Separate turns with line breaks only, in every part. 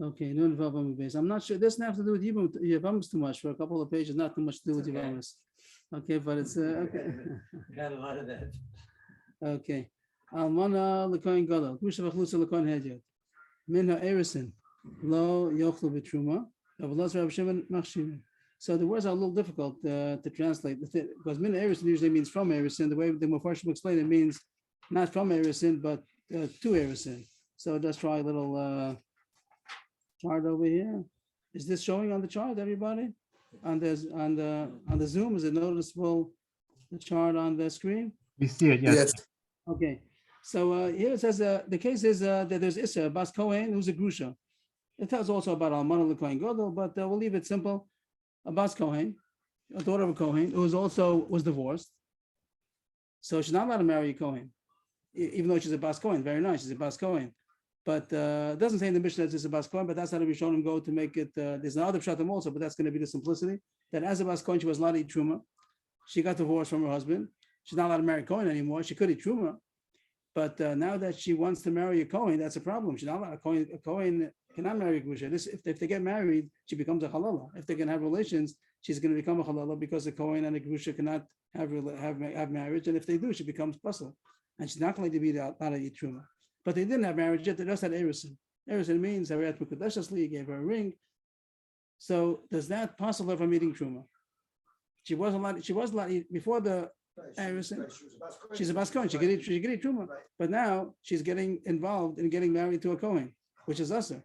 Okay, Nun Vav Amud Beis. I'm not sure. It doesn't have to do with yevamos too much. For a couple of pages, not too much to do with yevamos. Okay, but it's okay.
Got a lot of that.
Okay. Almana lekoin gadol. Kusha v'chlusa lekoin hedyot. Minha erisin. Lo yochlu b'truma. Avlos Rav Shimon machshivin. So the words are a little difficult to translate because minha erisin usually means from erisin. The way the Mepharshim explain it means not from erisin but to erisin. So just try a little chart over here. Is this showing on the chart, everybody? On the Zoom, is it noticeable? The chart on the screen?
We see it, yes.
Okay. So here it says the case is that there's Issa Bas Kohen, who's a grusha. It tells also about Almana L'Kohen Gadol, but we'll leave it simple. A Bas Kohen, a daughter of a Kohen, who was divorced. So she's not allowed to marry a Kohen, even though she's a Bas Kohen. Very nice, she's a Bas Kohen. But it doesn't say in the Mishnah that it's a Bas Kohen, but that's how the Rishonim go to make it. There's another Pshatim also, but that's going to be the simplicity. That as a Bas Kohen, she was allowed to eat Truma. She got divorced from her husband. She's not allowed to marry Kohen anymore. She could eat Truma. But now that she wants to marry a Kohen, that's a problem. She's not allowed, a Kohen cannot marry a Grusha. If they get married, she becomes a Halala. If they can have relations, she's going to become a Halala because a Kohen and a Grusha cannot have marriage. And if they do, she becomes Pasal. And she's not going to be allowed to eat Truma. But they didn't have marriage yet. They just had Erisin. Erisin means Harat Mukadeshasli, gave her a ring. So does that possible her from eating Truma? She was allowed to eat before the Erisin. She's a Bas Kohen. She could eat Truma. But now she's getting involved in getting married to a Kohen, which is Asa.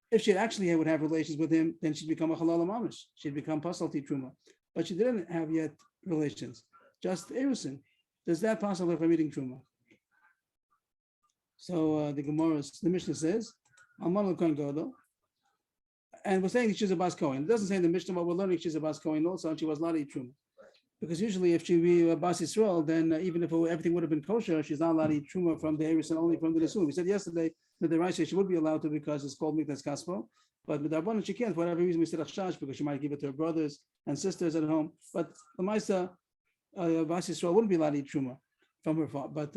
If she actually would have relations with him, then she'd become a Halal Mamish. She'd become Pasal Ti Truma. But she didn't have yet relations. Just Erisin. Does that possible her from eating Truma? So the Mishnah says, Alman L'Kohen Gadol, and we're saying she's a Bas Kohen. It doesn't say in the Mishnah, but we're learning she's a Bas Kohen also, and she was allowed to eat Truma. Because usually, if she be a Bas Yisrael, then even if everything would have been kosher, she's not allowed to eat Truma from the Eris and only from the Nesuim. We said yesterday that the Rashi she would be allowed to because it's called Mikdas Kaspo, but with Rabbanan she can't for whatever reason. We said Achshash because she might give it to her brothers and sisters at home. But the Maisa Bas Yisrael wouldn't be allowed to eat Truma from her father, but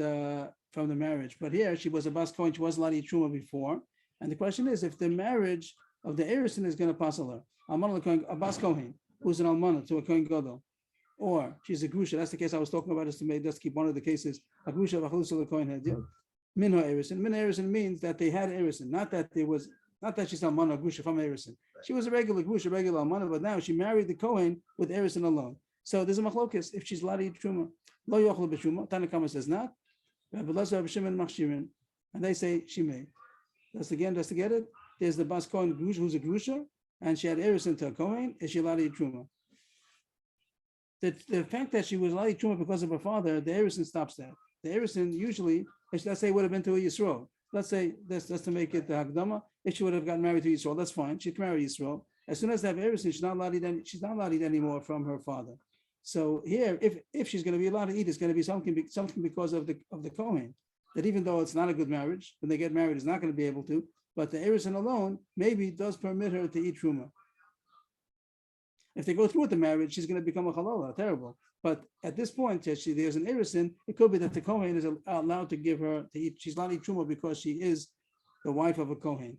from the marriage. But here she was a Bas Kohen, she was allowed to eat Truma before. And the question is if the marriage of the Erisin is going to passel her, a Bas Kohen, who's an Almana to a Kohen Gadol, or she's a Grusha, that's the case I was talking about, just to keep one of the cases, a Grusha of a Kohen Hedyot, Minha Erisin. Minha Erisin means that they had Erisin, not that she's Almana or Grusha from Erisin. She was a regular Grusha, regular Almana, but now she married the Kohen with Erisin alone. So there's a machlokes if she's allowed to eat Truma. Lo yochlu b'Truma. Tanakama says not. And they say she may. Just to get it. There's the Bas Kohen who's a Grusha, and she had Erisin to a Kohen. Is she allowed to eat Truma? The fact that she was allowed to eat Truma because of her father, the Erisin stops that. The Erisin usually, let's say, would have been to a Yisrael. Let's say, that's to make it the Hagdama. If she would have gotten married to Yisrael, that's fine. She can marry Yisrael. As soon as they have Erisin, she's not allowed to eat anymore from her father. So here, if she's going to be allowed to eat, it's going to be something because of the Kohen. That even though it's not a good marriage, when they get married, it's not going to be able to. But the Erisin alone maybe does permit her to eat Truma. If they go through with the marriage, she's going to become a Halala, terrible. But at this point, there's an Erisin. It could be that the Kohen is allowed to give her to eat. She's allowed to eat Truma because she is the wife of a Kohen.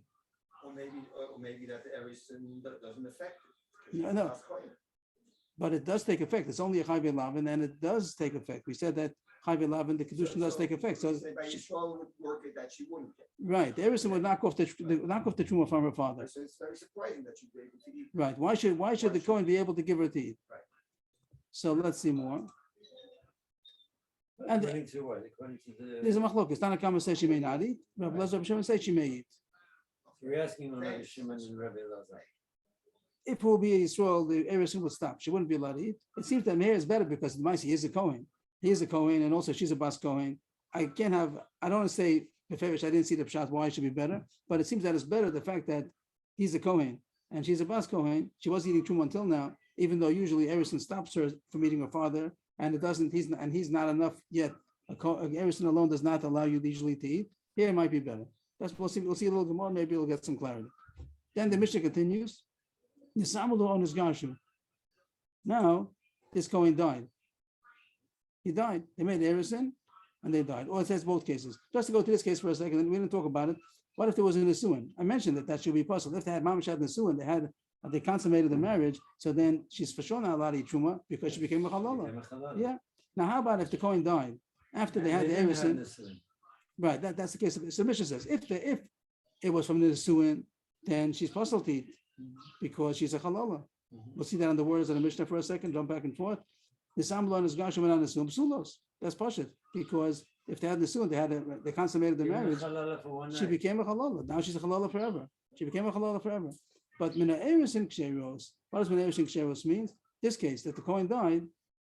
Or maybe that the Erisin doesn't affect it.
No. But it does take effect. It's only a Chayv Lavin, and it does take effect. We said that Chayv Lavin, the Kedushin does take effect. So
by Yisrael would work it that she wouldn't get.
Right, the Erisin would knock off the Truma from her father.
So it's very surprising that she'd be able to eat.
Right. Why should the Kohen be able to give her to eat?
Right.
So let's see more. And
According to what? According to the.
There's a machlokas. Tanakama says she may not eat. Rabbi Lazar Shimon says she may eat.
We're asking on Rabbi Shimon and Rabbi Lazar.
If it will be a Yisrael, the Erisin would stop. She wouldn't be allowed to eat. It seems that Meir is better because the Maisi is a Kohen. He is a Kohen, and also she's a Bas Kohen. I don't want to say Beferish, I didn't see the pshat why it should be better, but it seems that it's better the fact that he's a Kohen and she's a Bas Kohen. She was eating Truma until now, even though usually Erisin stops her from eating her father, and he's not enough yet. Erisin alone does not allow you usually to eat. Here it might be better. We'll see a little bit more, maybe we'll get some clarity. Then the Mishnah continues. On his Garshu. Now, this Kohen died. He died. They made Erisin, and they died. Or it says both cases. Just to go to this case for a second, and we didn't talk about it. What if there was a nisuin? I mentioned that should be possible. If they had mamash had nisuin, they consummated the marriage, so then she's for sure not allowed to eat truma because she became a halala. Yeah. Now, how about if the Kohen died after they had the erisin? Right. That's the case. So Mishnah says if it was from the nisuin, then she's possible to eat because she's a halala. We'll see that on the words of the Mishnah for a second. Jump back and forth. The samlon is gashim and nisuin psulos. That's pashut because if they had nisuin, they consummated the marriage. She became a halala. Now she's a halala forever. She became a halala forever. But mina erisin ksheros. What does mina erisin ksheros means? This case that the Kohen died,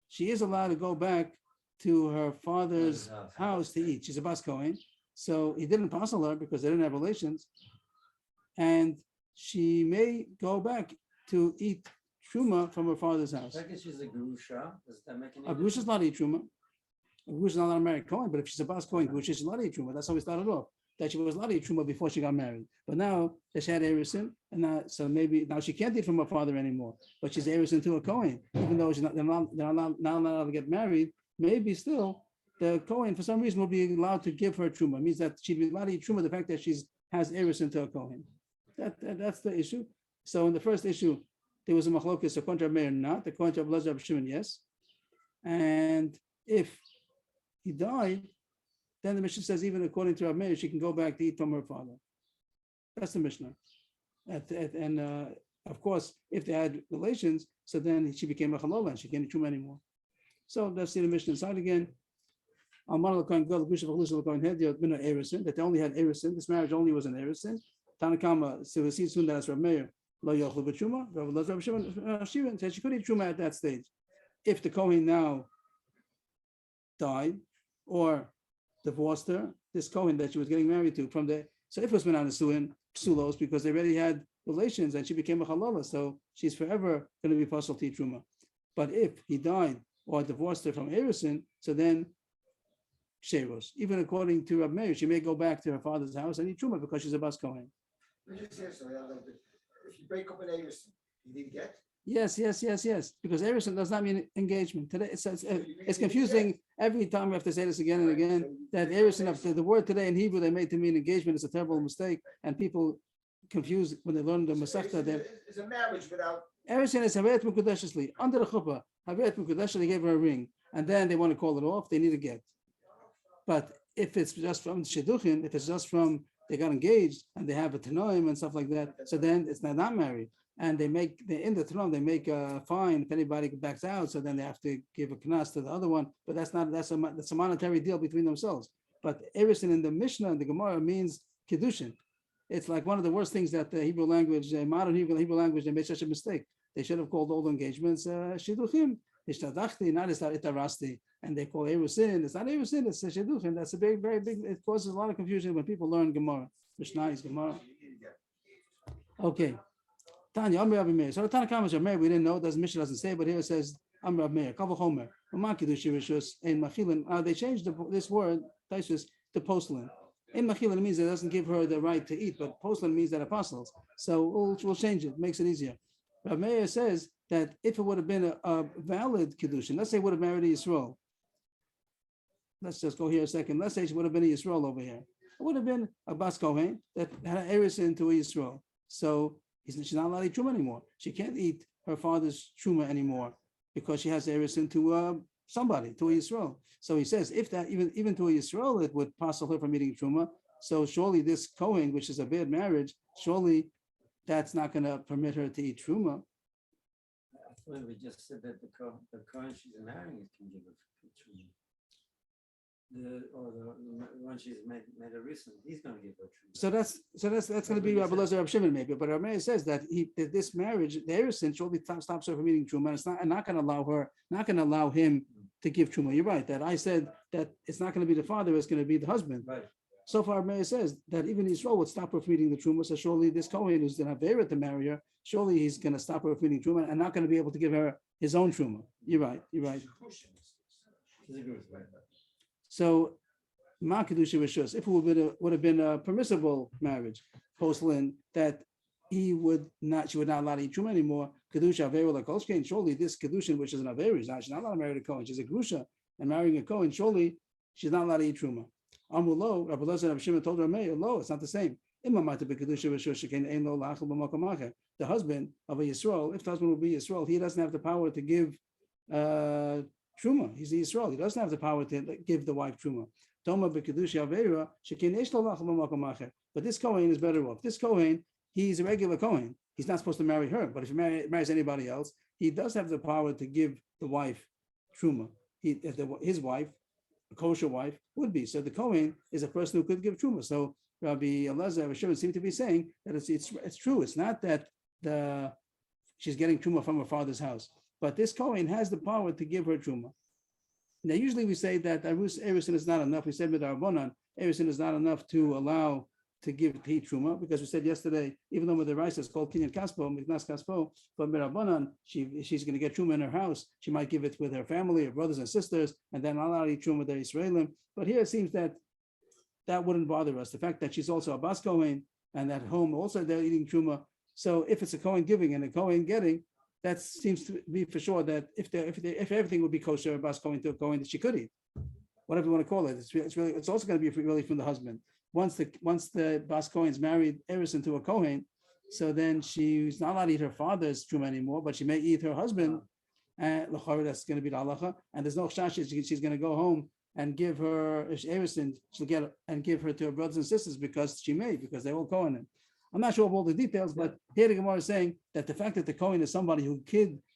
she is allowed to go back to her father's house to eat. She's a bas Kohen, so he didn't parcel her because they didn't have relations, and she may go back to eat truma from her father's house.
She's a grusha. Does that make any
A grusha is not eat truma. A grusha is not a married Kohen, but if she's a bas Kohen, grusha is not eat truma. That's how we started off. That she was allowed to eat truma before she got married, but now that she had erisin, and now so maybe now she can't eat from her father anymore. But she's erisin to a Kohen, even though she's not not allowed to get married. Maybe still the Kohen for some reason will be allowed to give her truma. It means that she'd be allowed to eat truma. The fact that has erisin to a Kohen, that's the issue. So in the first issue, there was a machlokes, a kontra Meir not, the kontra Elazar Shimon yes, and if he died, then the Mishnah says even according to Rav Meir, she can go back to eat from her father. That's the Mishnah. And of course, if they had relations, so then she became a halala and she can't eat truma anymore. So let's see the Mishnah inside again. That they only had erisin. This marriage only was an erisin. Tanakama, so we see soon that as Rav Meir, lo yochlu b'truma. Rav Shimon said she could eat truma at that stage. If the Kohen now died or divorced her, this Kohen that she was getting married to so if it was Menan Psulos, because they already had relations and she became a halala, so she's forever going to be possible to eat truma. But if he died or divorced her from erisin, so then sheros. Even according to Rav Meir, she may go back to her father's house and eat truma because she's a bas Kohen.
If you break up an erisin, you didn't get.
Yes. Because erisin does not mean engagement. Today it's confusing every time we have to say this again and again. That erisin, the word today in Hebrew they made to mean engagement is a terrible mistake, and people confuse when they learn the Masechta.
It's a marriage without.
Erisin is Haveret Mukudeshesli under the chuppah. Haveret Mukudesh, they gave her a ring, and then they want to call it off. They need a get. But if it's just from Shidduchin, if it's just from they got engaged and they have a tanoim and stuff like that, so then it's not married. And in the tanoim they make a fine if anybody backs out. So then they have to give a knas to the other one. But that's a monetary deal between themselves. But erisin in the Mishnah and the Gemara means kiddushin. It's like one of the worst things that the Hebrew language, modern Hebrew language, they made such a mistake. They should have called all the engagements shidduchim. Ishtadachti, not itarasti, and they call erusin. It's not erusin, it's shidduchim. That's a very big. It causes a lot of confusion when people learn Gemara. Mishnah is Gemara. Okay, Tanya, Amr Rav Meir. So the Tana Kama Rav Meir, we didn't know. Mishnah doesn't say, but here it says Amr Rav Meir. Kavach Homer. Umakidushi Rishus and Machilin. They changed this word Taisus to postlin. In Machilin means it doesn't give her the right to eat, but postlin means that apostles. So we'll change it. Makes it easier. Rav Meir says that if it would have been a valid Kiddushin, let's say it would have married a Yisrael. Let's just go here a second. Let's say she would have been a Yisrael over here. It would have been a Bas Kohen that had an erisin to a Yisrael. So she's not allowed to eat truma anymore. She can't eat her father's truma anymore because she has erisin to somebody, to a Yisrael. So he says, if that even to a Yisrael, it would passel her from eating truma. So surely this Kohen, which is a bad marriage, surely that's not going to permit her to eat truma.
I thought we just said that the Kohen she's marrying can give her truma. The one she's made a recent, he's going to give her truma.
So that's going to be Rabbi Elazar Rav Shimon maybe, but Rav Meir says that this marriage, the erisin surely stops her from eating truma, and it's not going to allow him to give truma. You're right that I said that it's not going to be the father, it's going to be the husband.
Right.
So far, Meir says that even Israel would stop her from eating the truma. So surely this Kohen who's going to have to marry her, surely he's going to stop her from eating truma and not going to be able to give her his own truma. You're right. So, Ma Kedusha Rishus, if it would have been a permissible marriage, postlin, that she would not allow to eat truma anymore. Kedusha Avera like Kolshkein. Surely this Kedushin, which is an Avera, she's not allowed to marry a Kohen. She's a Grusha, and marrying a Kohen, surely she's not allowed to eat truma. Amulo, Rabbi Elazar and Rabbi Shimon told her, "Lo, it's not the same." The husband of a Yisrael, if the husband will be Yisrael, he doesn't have the power to give truma. He's a Yisrael. He doesn't have the power to give the wife truma. But this Kohen is better off. This Kohen, he's a regular Kohen. He's not supposed to marry her. But if he marries anybody else, he does have the power to give the wife truma. His wife, a kosher wife, would be. So the Kohen is a person who could give truma. So Rabbi Elazar and Shimon seem to be saying that it's true. It's not that she's getting truma from her father's house, but this Kohen has the power to give her truma. Now, usually we say that Erusin is not enough. We said Midarbonan, Erusin is not enough to allow to give to eat truma, because we said yesterday, even though the rice is called Kinyan Kaspo, Miknas Kaspo, but Midarbonan, she's going to get truma in her house. She might give it with her family, her brothers and sisters, and then allow to eat truma with the Israelim. But here it seems that wouldn't bother us. The fact that she's also a Bas Kohen, and at home also they're eating truma. So if it's a Kohen giving and a Kohen getting, that seems to be for sure that if everything would be kosher, Bas Kohen to a Kohen, that she could eat, whatever you want to call it. It's also going to be really from the husband. Once the Bas Kohen's married Erison to a Kohen, so then she's not allowed to eat her father's truma anymore, but she may eat her husband. And that's going to be the halacha. And there's no chash she's going to go home and give her Erison, she'll get and give her to her brothers and sisters because they're all Kohanim. I'm not sure of all the details, but here the Gemara is saying that the fact that the Kohen is somebody who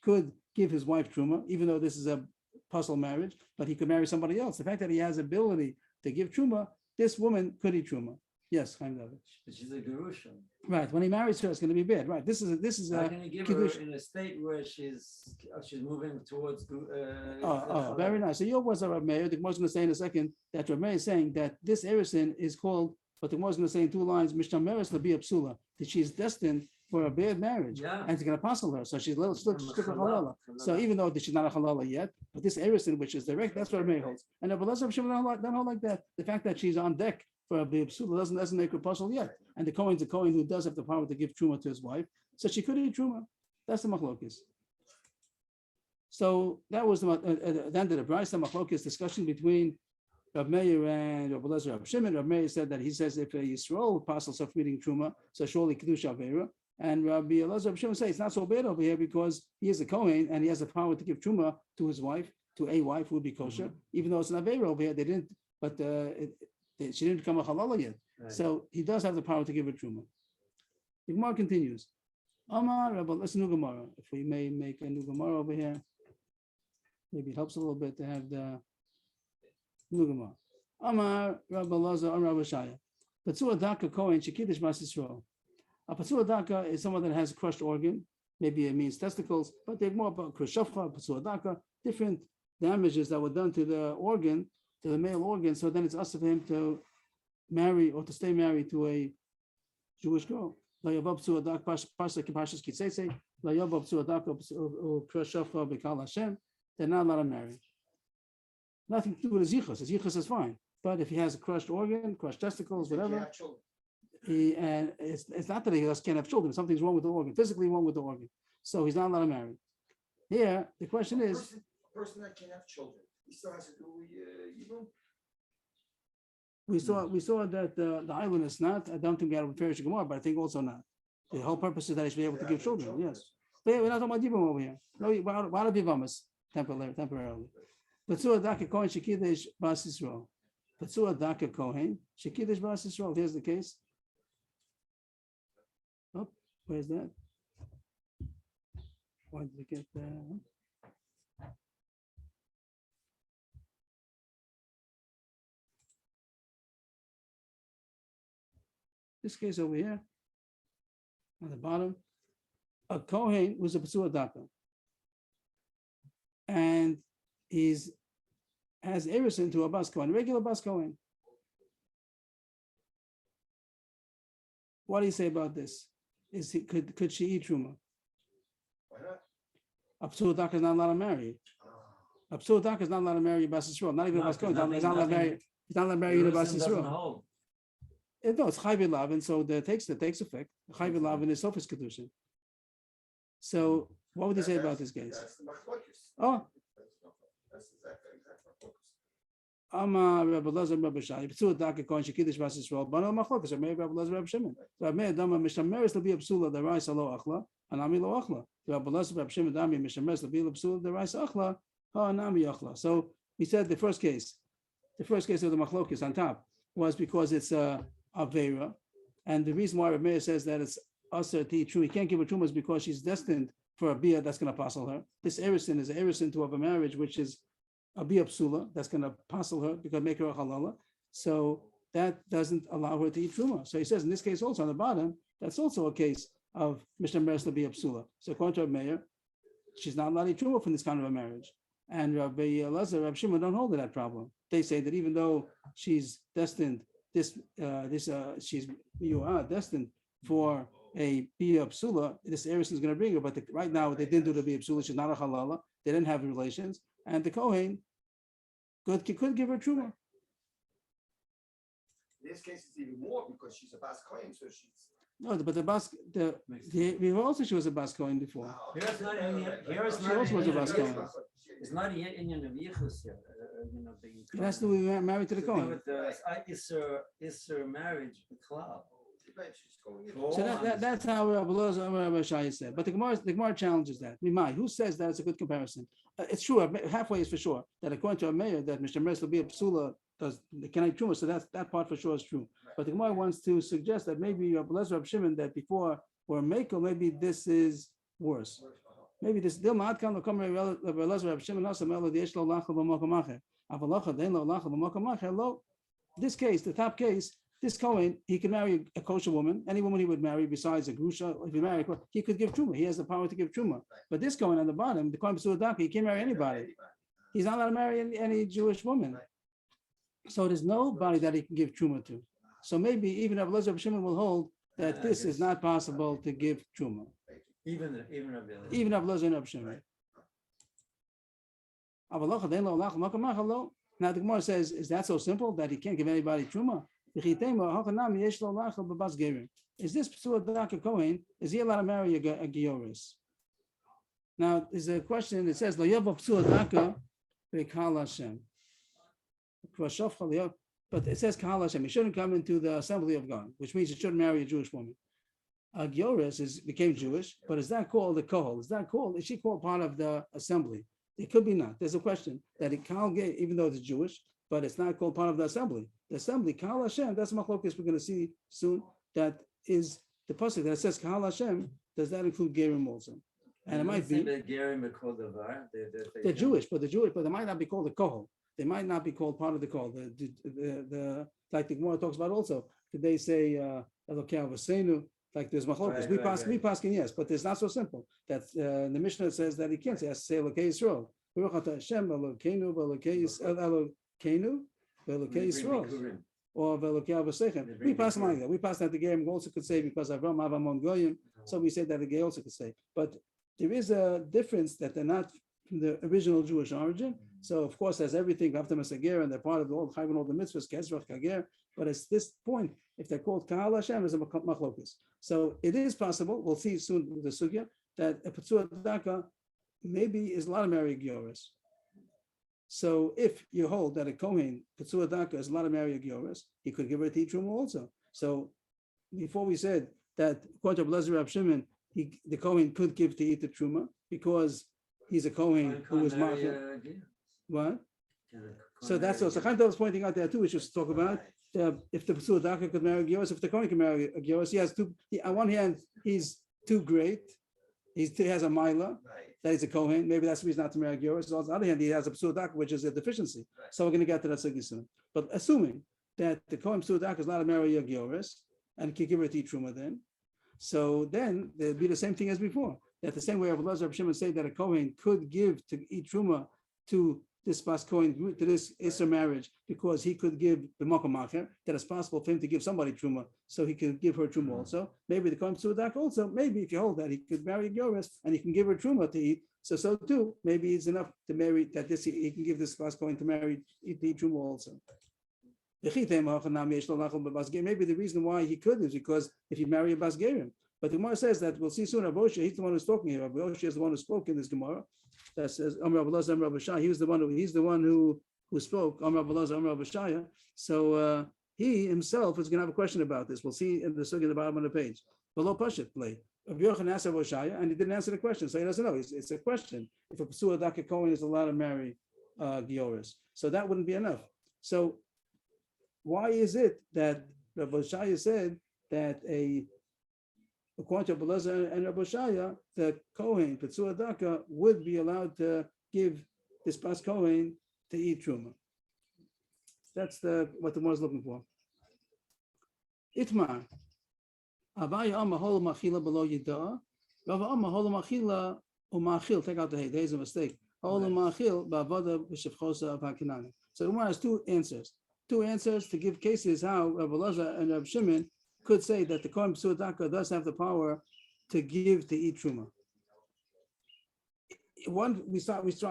could give his wife truma, even though this is a puzzle marriage, but he could marry somebody else. The fact that he has ability to give truma, this woman could eat truma. Yes, Chaim David.
But she's a gerusha.
Right. When he marries her, it's going to be bad. Right. This is
How can you give her in a state where she's moving towards?
Very nice. So your words are Rav Meir. The Gemara is going to say in a second that Rav Meir is saying that this Erison is called, but the Gemara is going to say in 2 lines, Mishtameres Labi Psula, that she's destined for a bad marriage, and it's going to puzzle her. So she's still a halala. So even though she's not a halala yet, but this Erison, which is direct, that's what Rav Meir holds. And Rabbi Elazar don't hold like that. The fact that she's on deck for a psula doesn't make her puzzle yet. And the Kohen's a Kohen who does have the power to give truma to his wife, so she could eat truma. That's the machlokes. So that was the end of the Bryce, the machlokes discussion between Rav Meir and Rabbi Elazar Rav Shimon. Rav Meir said that he says if a Yisrael passes off eating truma, so surely kedusha avera. And Rabbi Elazar Rav Shimon says it's not so bad over here because he is a Kohen and he has the power to give truma to his wife, to a wife who would be kosher, even though it's an avera over here. They didn't, but she didn't become a halala yet. Right. So he does have the power to give her truma. The Gemara continues. Amar Rabbi, let's new Gemara. If we may make a new Gemara over here, maybe it helps a little bit to have the new Gemara. Amar Rabbi Elazar, Amar Rabbi Shaya. Patsua Daka Kohen Shekidish Bas Yisrael. A Patsua Daka is someone that has a crushed organ. Maybe it means testicles, but they're more about Krishafcha, Patsua Daka, different damages that were done to the organ, to the male organ. So then it's us of him to marry or to stay married to a Jewish girl. They're not allowed to marry. Nothing to do with his yichus. His yichus is fine. But if he has a crushed organ, crushed testicles, whatever, and it's not that he just can't have children. Something's wrong with the organ, physically wrong with the organ. So he's not allowed to marry. Here, the question is,
a person that can't have children, he still has to do yevamos.
We saw that the island is not. I don't think we have a parish Gemara, but I think also not. The whole purpose is that he should be able to give children. Yes, but we're not talking about yevamos over here. No, we're out of yevamos temporarily. Patsua Daka Kohen Shekidish Bas Yisrael. Patsua Daka Kohen Shekidish Bas Yisrael. Here's the case. Oh, where's that? Why did we get that? This case over here, on the bottom, a Kohen was a Patsua Daka. And has Erison to a Bas Kohen, regular Bas Kohen. What do you say about this? Could she eat truma?
Why not?
A Patsua Daka is not allowed to marry. A Patsua Daka is not allowed to marry a Bas Yisrael. Not even a Bas Kohen. He's not allowed to marry. He's not allowed to marry a Bas Yisrael. No, it's Chayv Lavin, so that takes effect. Chayv Lavin is Sophis Kedushin. So, what would you say about this case?
That's the machlokes.
Oh,
That's exactly my focus.
Ama Rabbi Lazar Rabbi Shai, Psula Daka Kohen Shekidish Bas Yisrael, Bano Machlokas, or maybe Rabbi Lazar Rabbi Shimon. Rabbi Meir Dama Mishameres Labi Psula the Rice Alo Achla, Anami Lo Achla. Rabbi Lazar Rabbi Shimon Dami Mishameres Labi Psula the Rice Achla, Anami Achla. So he said the first case of the Machlokis on top was because it's a Avera, and the reason why Rabbi Meir says that it's Aser to eat truma, he can't give her truma is because she's destined for a bia that's going to passel her. This erison is an erison to have a marriage which is a bia psula that's going to passel her because make her a halala. So that doesn't allow her to eat truma. So he says in this case also on the bottom, that's also a case of Mishnah Meres to be a psula. So according to Rabbi Meir, she's not allowed to eat truma from this kind of a marriage. And Rabbi Elazar, Rabbi Shimon don't hold to that problem. They say that even though she's destined, she's destined for a bia psula, this erison is going to bring her. But right now they didn't do the bia psula. She's not a halala. They didn't have relations, and the kohen could give her truma.
In this case, it's even more because she's a Bas Kohen, so she's.
No, but we also she was a Bas Kohen before.
Here is not
She also was a Bas Kohen.
It's not a Indian of Yichus yet.
It has to be married to the kohen.
With the Isser marriage, the cloud.
So that's how Rabbi Shai said. But the Gemara challenges that. Who says that it's a good comparison? It's true. Halfway is for sure that according to a mayor that Mr. Meres will be a psula does can I truma. So that part for sure is true. But the Gemara wants to suggest that maybe Rabbi Shimon that before or Mako maybe this is worse. Maybe this Dil Ma'at Kan L'Kom Rabbi Shimon also Melo D'Yesh Lo Lachal B'Mokom Acher Avalocha Dein Lo Lachal B'Mokom Acher Lo. This case, the top case. This Kohen, he can marry a kosher woman. Any woman he would marry besides a grusha, if he married, he could give truma. He has the power to give truma. But this Kohen on the bottom, the Kohen B'Suah Daka, he can't marry anybody. He's not allowed to marry any Jewish woman. So there's nobody that he can give truma to. So maybe even Rabbi Elazar Shimon will hold that this is not possible to give truma.
Even Rabbi Elazar.
Even Rabbi Elazar and Rabbi Shimon. Now the Gemara says, is that so simple that he can't give anybody truma? Is this Psua Daka Kohen? Is he allowed to marry a Gioris? Now, there's a question. It says, "Lo yevamos Psua Daka v'kal Hashem." But it says Kahal Hashem. He shouldn't come into the assembly of God, which means he shouldn't marry a Jewish woman. A Gioris became Jewish, but is that called a kohol? Is she called part of the assembly? It could be not. There's a question that it Kahal gave, even though it's Jewish, but it's not called part of the assembly. The assembly, Kahal Hashem, that's Machlokes we're going to see soon. That is the pasuk that says Kahal Hashem. Does that include Gerim also? And it might be. They're Jewish, but they might not be called a kohol. They might not be called part of the kohol. The like the Gemara talks about also. Could they say Elokei Avosenu? Like there's Machlokes. We paskin yes, but it's not so simple. That the Mishnah says that he can't say. He has to say Elokei Yisrael. Baruch Atah Hashem Elokeinu Elokeinu Velokei Yisrael, or Velokei Avosechem. We pass like that. We pass that the Gerim also could say because Avram Avamon Goyim. So we say that the Gay also could say. But there is a difference that they're not from the original Jewish origin. So of course, as everything after Masager and they're part of the old Chayv and all the mitzvahs, Kezrach Kager. But at this point, if they're called Kahal Hashem, is a Machlokes. So it is possible. We'll see soon with the sugya that a P'tzua Daka maybe is a lot of married Gioris. So if you hold that a Kohen, P'tzua Daka, is allowed to marry a Gioris, he could give her to eat truma also. So before we said that according to Elazar Rab Shimon, the Kohen could give to eat the truma because he's a Kohen who was married. What? So that's also Chaim was pointing out there too. We should talk about if the P'tzua Daka could marry a Gioris, if the Kohen can marry a Gioris, he has two. On one hand, he's too great. He has a Mila. That he's a Kohen, maybe that's the reason not to marry Gioris. On the other hand, he has a P'tzua Daka, which is a deficiency. So we're going to get to that sugi soon. But assuming that the Kohen P'tzua Daka is allowed to marry a Gioris and can give her to eat truma then, so then there'll be the same thing as before. That the same way Rabbi Elazar Shimon say that a Kohen could give to eat truma to this Bas Kohen, to this Isser marriage, because he could give the Mokom Acher, that it's possible for him to give somebody truma, so he could give her truma also. Maybe the Kohen P'tzua Daka also, maybe if you hold that, he could marry a Gioris and he can give her truma to eat. So too, maybe it's enough to marry that this he can give this Bas Kohen to marry to eat truma also. Maybe the reason why he could is because if you marry a Bas Gerim. But the Gemara says that we'll see soon. Rabbi Osha, he's the one who's talking here. Rabbi Osha is the one who spoke in this Gemara. That says Rabbi Elazar, Rabbi Shai. He's the one who who spoke, Amar Belazar, Amar Bashaya. So he himself is going to have a question about this. We'll see in the sugya at the bottom of the page. Below Pashit play. Rabbi Yochanan asked Rabbi Shaya, and he didn't answer the question, so he doesn't know. It's a question. If a Pesua Daka Kohen is allowed to marry Gioris, so that wouldn't be enough. So why is it that Rabbi Shaya said that according to Rabbi Lezer and Rabbi Shaya, the Kohen Pesua Daka would be allowed to give this Bas Kohen to eat truma? That's what the more is looking for. Itmar. Abaya Amma Hol Machila below Yida. Rava Amma Hol Machila Umachil. Take out the hay. There's a mistake. Hol Machil Bavada B'Shevchosa of Hakinani. So the one has two answers. Two answers to give cases how Rabbi Lazar and Rabbi Shimon could say that the Kohen Pesua Daka does have the power to give to eat truma. One, we start with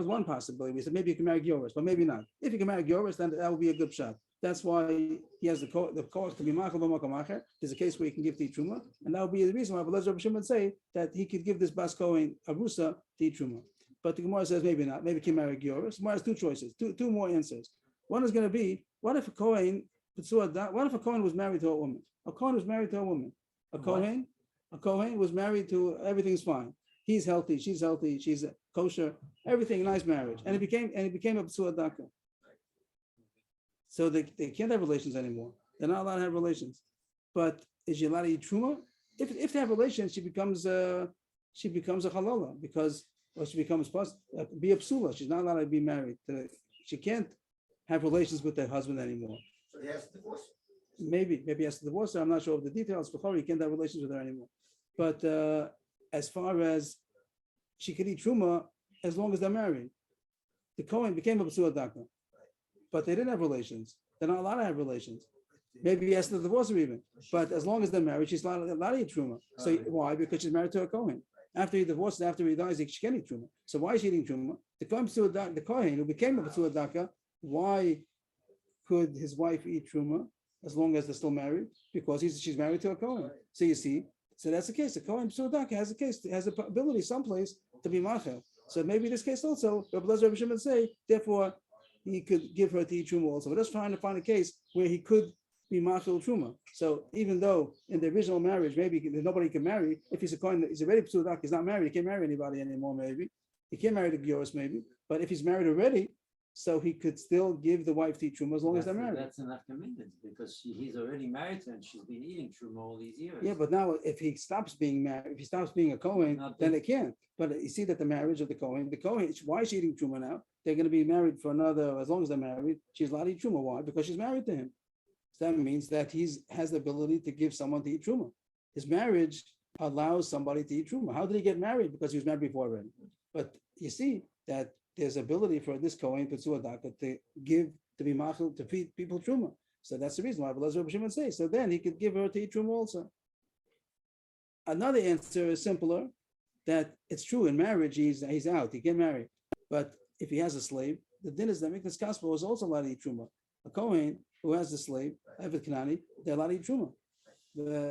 one possibility. We said maybe you can marry Gioris, but maybe not. If you can marry Gioris, then that would be a good shot. That's why he has the cause to be machal b'makom. There's a case where he can give to eat truma, and that would be the reason why Rabbi Shimon would say that he could give this Bas Kohen arusa to eat truma. But the Gemara says maybe not. Maybe he can marry Gioris. Gemara has two choices, two more answers. One is going to be, what if a Kohen was married to a woman? A Kohen was married to a woman. A Kohen was married to, everything's fine. He's healthy, she's kosher, everything, nice marriage. And it became a Pesua Daka. So they can't have relations anymore. They're not allowed to have relations. But is she allowed to eat truma? If they have relations, she becomes a halala because she becomes be a psula. She's not allowed to be married. She can't have relations with her husband anymore.
So he has to divorce her.
Maybe he has to divorce her. I'm not sure of the details. Before he can't have relations with her anymore. But as far as she could eat truma as long as they're married. The Kohen became a Pesua Daka, but they didn't have relations. They're not allowed to have relations. Maybe he has to divorce her even, but as long as they're married, she's allowed to eat truma. So why? Because she's married to a Kohen. After he divorces, after he dies, she can eat truma. So why is she eating truma? The Kohen who became a Pesua Daka, why could his wife eat truma as long as they're still married? Because she's married to a Kohen. So you see. So that's the case. The Kohen Pesua Daka has the ability someplace to be machel. So maybe this case also, Rabbi Lezer, Rabbi Shimon say, therefore he could give her to eat truma also. We're just trying to find a case where he could be machel truma. So even though in the original marriage, maybe nobody can marry, if he's a Kohen, he's already Pesua Daka, he's not married, he can't marry anybody anymore, maybe. He can't marry the Gioris, maybe. But if he's married already, so he could still give the wife to eat truma as long as they're married.
That's enough convenience because he's already married to her and she's been eating truma all these years.
Yeah, but now if he stops being married, if he stops being a Kohen, then they can't. But you see that the marriage of the Kohen, why is she eating truma now? They're going to be married for as long as they're married, she's allowed to eat truma. Why? Because she's married to him. So that means that he has the ability to give someone to eat truma. His marriage allows somebody to eat truma. How did he get married? Because he was married before already. But you see that there's ability for this Kohen Pesua Daka to be machil, to feed people truma. So that's the reason why Rabbi Lezer, Rabbi Shimon say. So then he could give her to eat truma also. Another answer is simpler, that it's true in marriage he's out, he can't marry. But if he has a slave, the din is that Miknas Kaspo is also allowed to eat truma. A Kohen who has the slave, Evet Kanani, they're allowed to eat truma.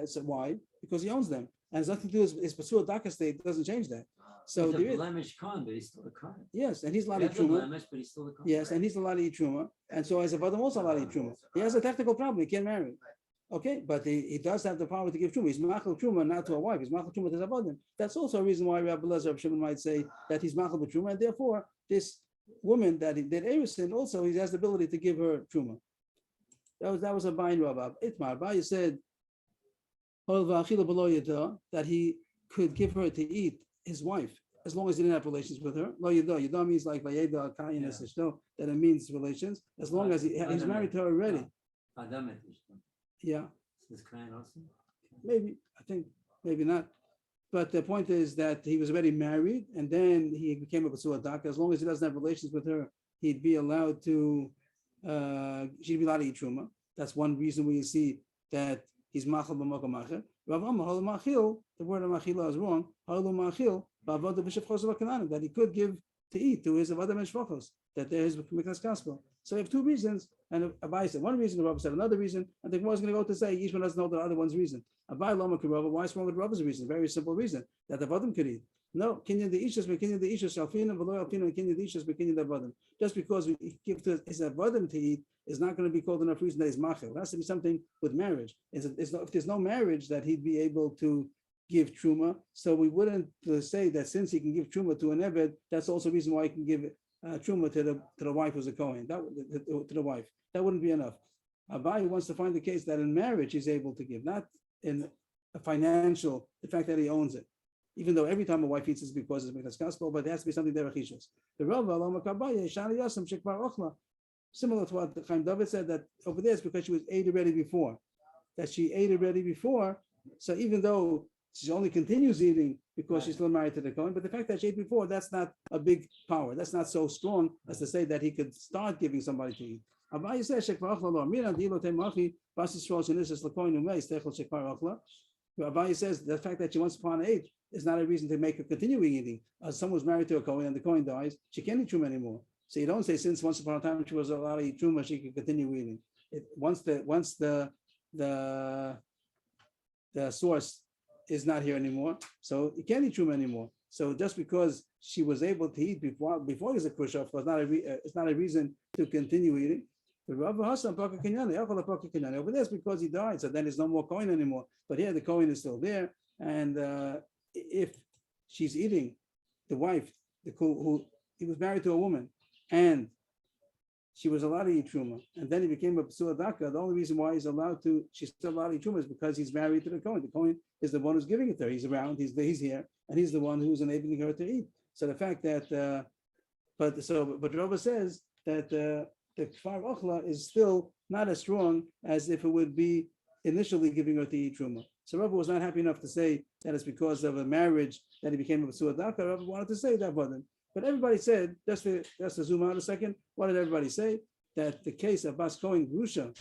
So why? Because he owns them. And it's nothing to do with his Pesua Daka state, doesn't change that. So
he's a blemish Kohen, but he's still a Kohen.
Yes, and he's allowed to eat truma.
Blemish, but he's still a Kohen.
Yes, and he's allowed to eat truma. And so as a Vadam also allowed to eat truma. He has a technical problem, he can't marry. Okay, but he does have the power to give truma. He's machal truma not to a wife. He's machal truma to his avodim. That's also a reason why Rabbi Lezer, Rabbi Shimon might say that he's machal truma, and therefore this woman that Erison also he has the ability to give her truma. That was a bain Rabbi Itmar. Abaye said that he could give her to eat his wife as long as he didn't have relations with her. Lo yada. Yada means like vayeda kayin esishto, that it means relations as long as he's married to her already. Yeah.
Is Kohen also?
Maybe, I think, maybe not. But the point is that he was already married and then he became a Pesua Daka. As long as he doesn't have relations with her, he'd be allowed to, she'd be allowed to eat truma. That's one reason we see that he's machal b'makom acher. Rav Amar halu machil, the word of machila is wrong. Halu machil ba'avodah b'shefchos v'kananim, that he could give to eat to his avodah b'shefchos, that there is miknas kaspo. So we have two reasons, and Abaye said one reason, the Rabbi said another reason, and the Gemara is going to go to say each one doesn't know the other one's reason. Abaye lama kirava, why is wrong with Rabbi's reason? Very simple reason that the avodim could eat. No, kinyan the ishas, kinyan the ishas, alfina, v'lo alfina, kinyan the ishas, kinyan the avodim. Just because we give to his avodim to eat is not going to be called enough reason that he's machil. It has to be something with marriage. If there's no marriage that he'd be able to give truma, so we wouldn't say that since he can give truma to an eved, that's also a reason why he can give truma to the wife who's a kohen. To the wife, that wouldn't be enough. Abai wants to find the case that in marriage he's able to give, not in a financial, the fact that he owns it. Even though every time a wife eats is because it's Mikdas Gospel, but there has to be something there. The Rava, similar to what Chaim David said, that over there it's because she was ate already before. That she ate already before. So even though she only continues eating because she's still married to the Kohen, but the fact that she ate before, that's not a big power. That's not so strong as to say that he could start giving somebody to eat. Abaye says, Abaye says the fact that she once upon ate is not a reason to make her continue eating. Someone who's married to a Kohen and the Kohen dies, she can't eat truma anymore. So you don't say since once upon a time she was allowed to eat truma, she can continue eating. Once the source is not here anymore, so you can't eat truma anymore. So just because she was able to eat before he was a Khrushchev, it's not a reason to continue eating. Over there it's because he died, so then there's no more Kohen anymore. But here the Kohen is still there, and if she's eating, the wife, who he was married to a woman, and she was allowed to eat truma, and then he became a psula daka. The only reason why she's still allowed to eat truma is because he's married to the Kohen. The Kohen is the one who's giving it to her. He's around, he's here, and he's the one who's enabling her to eat. So the fact that, but Rava says that the kfar ochla is still not as strong as if it would be initially giving her to eat truma. So Rava was not happy enough to say that it's because of a marriage that he became a psula daka. Rava wanted to say that wasn't. But everybody said, just to zoom out a second, what did everybody say? That the case of Bas Kohen Grusha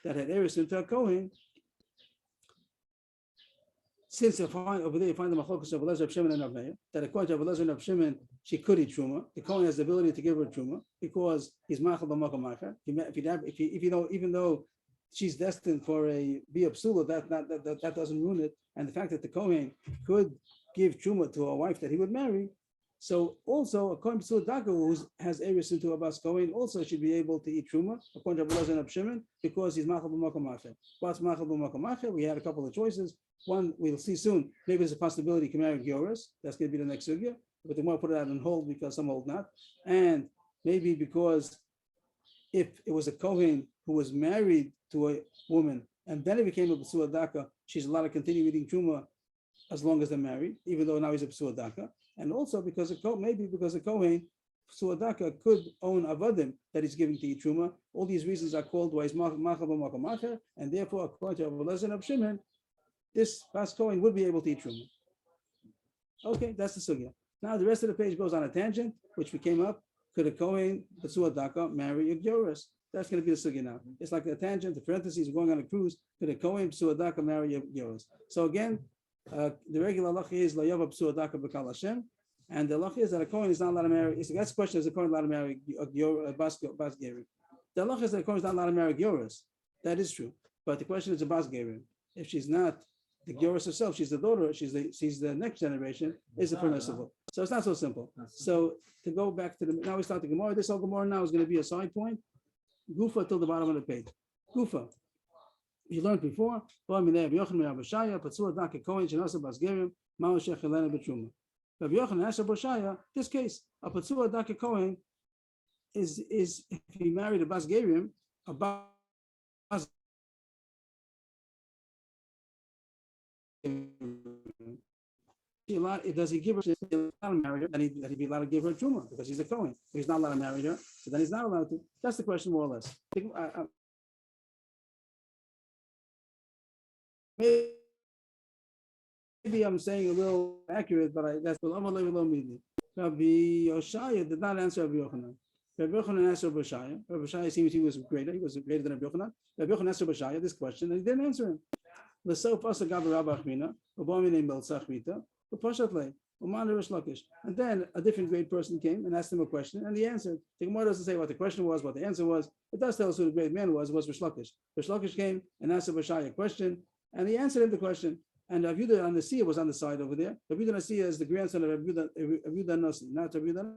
that had Eris into a Kohen, since over there you find the Machlokus of Elazar, Shimon, and Rav Meir, that according to Elazar and Rav Shimon, she could eat truma. The Kohen has the ability to give her truma because he's machal b'makom macher. Even though she's destined for be a psula, that doesn't ruin it. And the fact that the Kohen could give truma to a wife that he would marry. So also, according to Daka, who has Eris into a Bas Kohen, also should be able to eat truma, according to Abelaz and Shimon, because he's machal b'makom macher. What's machal b'makom macher? We had a couple of choices. One, we'll see soon. Maybe there's a possibility he can marry Gioris. That's going to be the next sugya. But they want to put it out on hold because some hold not. And maybe because if it was a Kohen who was married to a woman and then it became a B'sua Daka, she's allowed to continue eating truma as long as they're married, even though now he's a B'sua Daka. And also because a Kohen B'sua Daka could own avadim that he's giving to eat truma. All these reasons are called why he's machal b'makom macher, and therefore, according to Abelaz and Shimon, this Bas Kohen would be able to eat truma. Okay, that's the sugya. Now the rest of the page goes on a tangent, which we came up. Could a Kohen B'sua Daka marry a Gioris? That's going to be the sugya now. It's like a tangent, the parentheses, going on a cruise. Could a Kohen B'sua Daka marry a Gioris? So again, the regular halacha is la yava B'sua Daka b'kal Hashem, and the halacha is that a Kohen is not allowed to marry. That's the question: is a Kohen allowed to marry a Bas Gerim? The halacha is that a Kohen is not allowed to marry Gioris. That is true, but the question is a Bas Gerim. If she's not the Gioris herself, she's the daughter, she's the next generation, is it permissible? So it's not so simple. So to go back to now we start the Gemara. This whole Gemara now is going to be a side point. Gufa till the bottom of the page. Gufa. You learned before. Rabbi Yochanan asked Boshaya, this case, a Patsua Daka Kohen is if he married a Bas Gerim, a Bas does he give her marry her, then he'd be allowed to give her truma because he's a Kohen. If he's not allowed to marry her, so then he's not allowed to. That's the question, more or less. Maybe I'm saying a little accurate, but that's a little medium. Rabbi Yoshaya did not answer Rabbi Yochanan. Rabbi Yochanan asked Rabbi Yoshaya. Rabbi Yoshaya seems he was greater. He was greater than Rabbi Yochanan. Rabbi Yochanan asked Rabbi Yoshaya this question, and he didn't answer him. And then a different great person came and asked him a question, and he answered. The Gemara doesn't say what the question was, what the answer was. It does tell us who the great man was Rish Lakish. Rish Lakish came and asked Rabbi Yoshaya a question, and he answered him the question. And Rabbi Yehuda on the Sia was on the side over there. Rabbi Yehuda Nasiya is the grandson of Rabbi Yehuda Nasi, not Rabbi Yehuda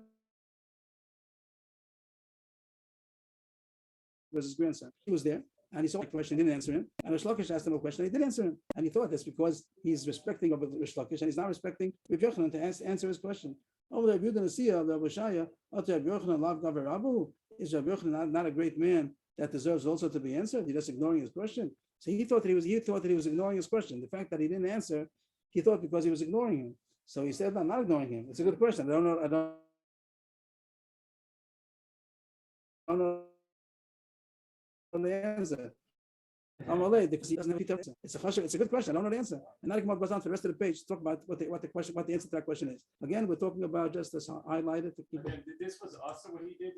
was his grandson. He was there, and he saw a question, he didn't answer him. And Rish Lakish asked him a question, he didn't answer him. And he thought that's because he's respecting of Rish Lakish, and he's not respecting Rabbi Yochanan to answer his question. Over Rabbi Yehuda Nasiya, Rabbi Shaya, Rabbi Yochanan Lav Gaver Rabu, is Rabbi Yochanan not a great man that deserves also to be answered? He's just ignoring his question. So he thought that he was ignoring his question. The fact that he didn't answer, he thought because he was ignoring him. So he said, I'm not ignoring him. It's a good question. I don't know the answer. I'm late because he doesn't have to answer. It's a good question. I don't know the answer. And now goes on to the rest of the page to talk about what the answer to that question is. Again, we're talking about just this highlighted to keep.
Again, this was also what he did.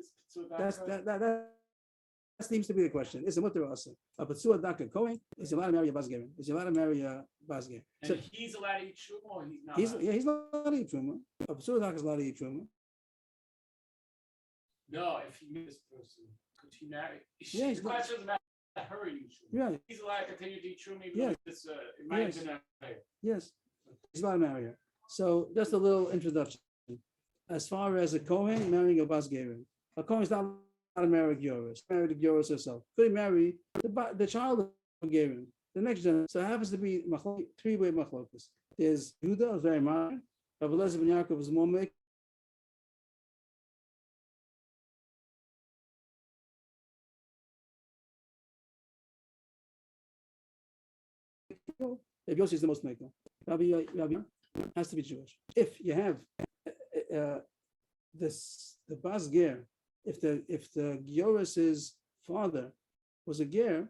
That seems to be the question. Is it mutter also? A Patsua Daka Kohen is allowed to marry a Basgerim? Is he allowed to marry a Basgerim?
And he's allowed to eat truma, or he's not?
He's allowed to eat truma. A Patsua Daka is allowed to eat truma.
No, if he knew this person, could he marry?
Yeah,
the question was about her eating truma.
Yeah.
He's allowed to continue to eat truma, even
Yeah.
though this it might have been
Yes, he's allowed to marry her. So just a little introduction. As far as a Kohen marrying a Basgerim, a Kohen is not allowed to marry a Gyoros. Marry the Gyoros herself. Could he marry the child of Gerim, the next generation? So it happens to be three-way machlokas. There's Yehuda, is very modern. Rabbi Eliezer ben Yaakov is more make. Rabbi Yossi is the most maker. Rabbi has to be Jewish. If you have the Basger, if the Gyoros's father was a ger,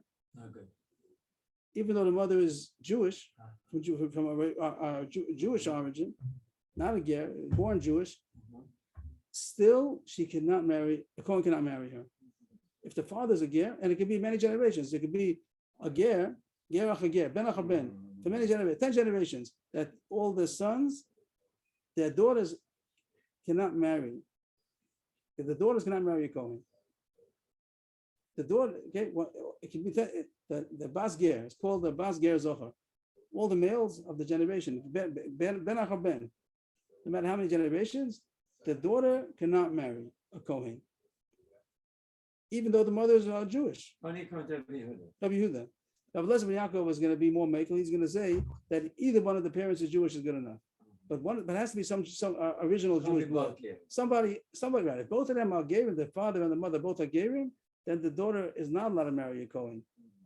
even though the mother is Jewish, from a Jewish origin, not a ger, born Jewish, still she cannot marry. A Kohen cannot marry her. If the father is a ger, and it could be many generations, it could be a ger, ben achar ben, for many generations, 10 generations, that all the sons, their daughters cannot marry. If the daughters cannot marry a Kohen, the daughter, okay, well, it can be the Bas Ger, it's called the Bas Ger Zohar. All the males of the generation, ben achar ben, no matter how many generations, the daughter cannot marry a Kohen, even though the mothers are Jewish.
Only according to
Rabbi Yehuda. Rabbi Eliezer ben Yaakov is going to be more makel. He's going to say that either one of the parents is Jewish is good enough. But it has to be some original Jewish blood. Somebody right. If both of them are Gerim, the father and the mother both are Gerim, then the daughter is not allowed to marry a Kohen.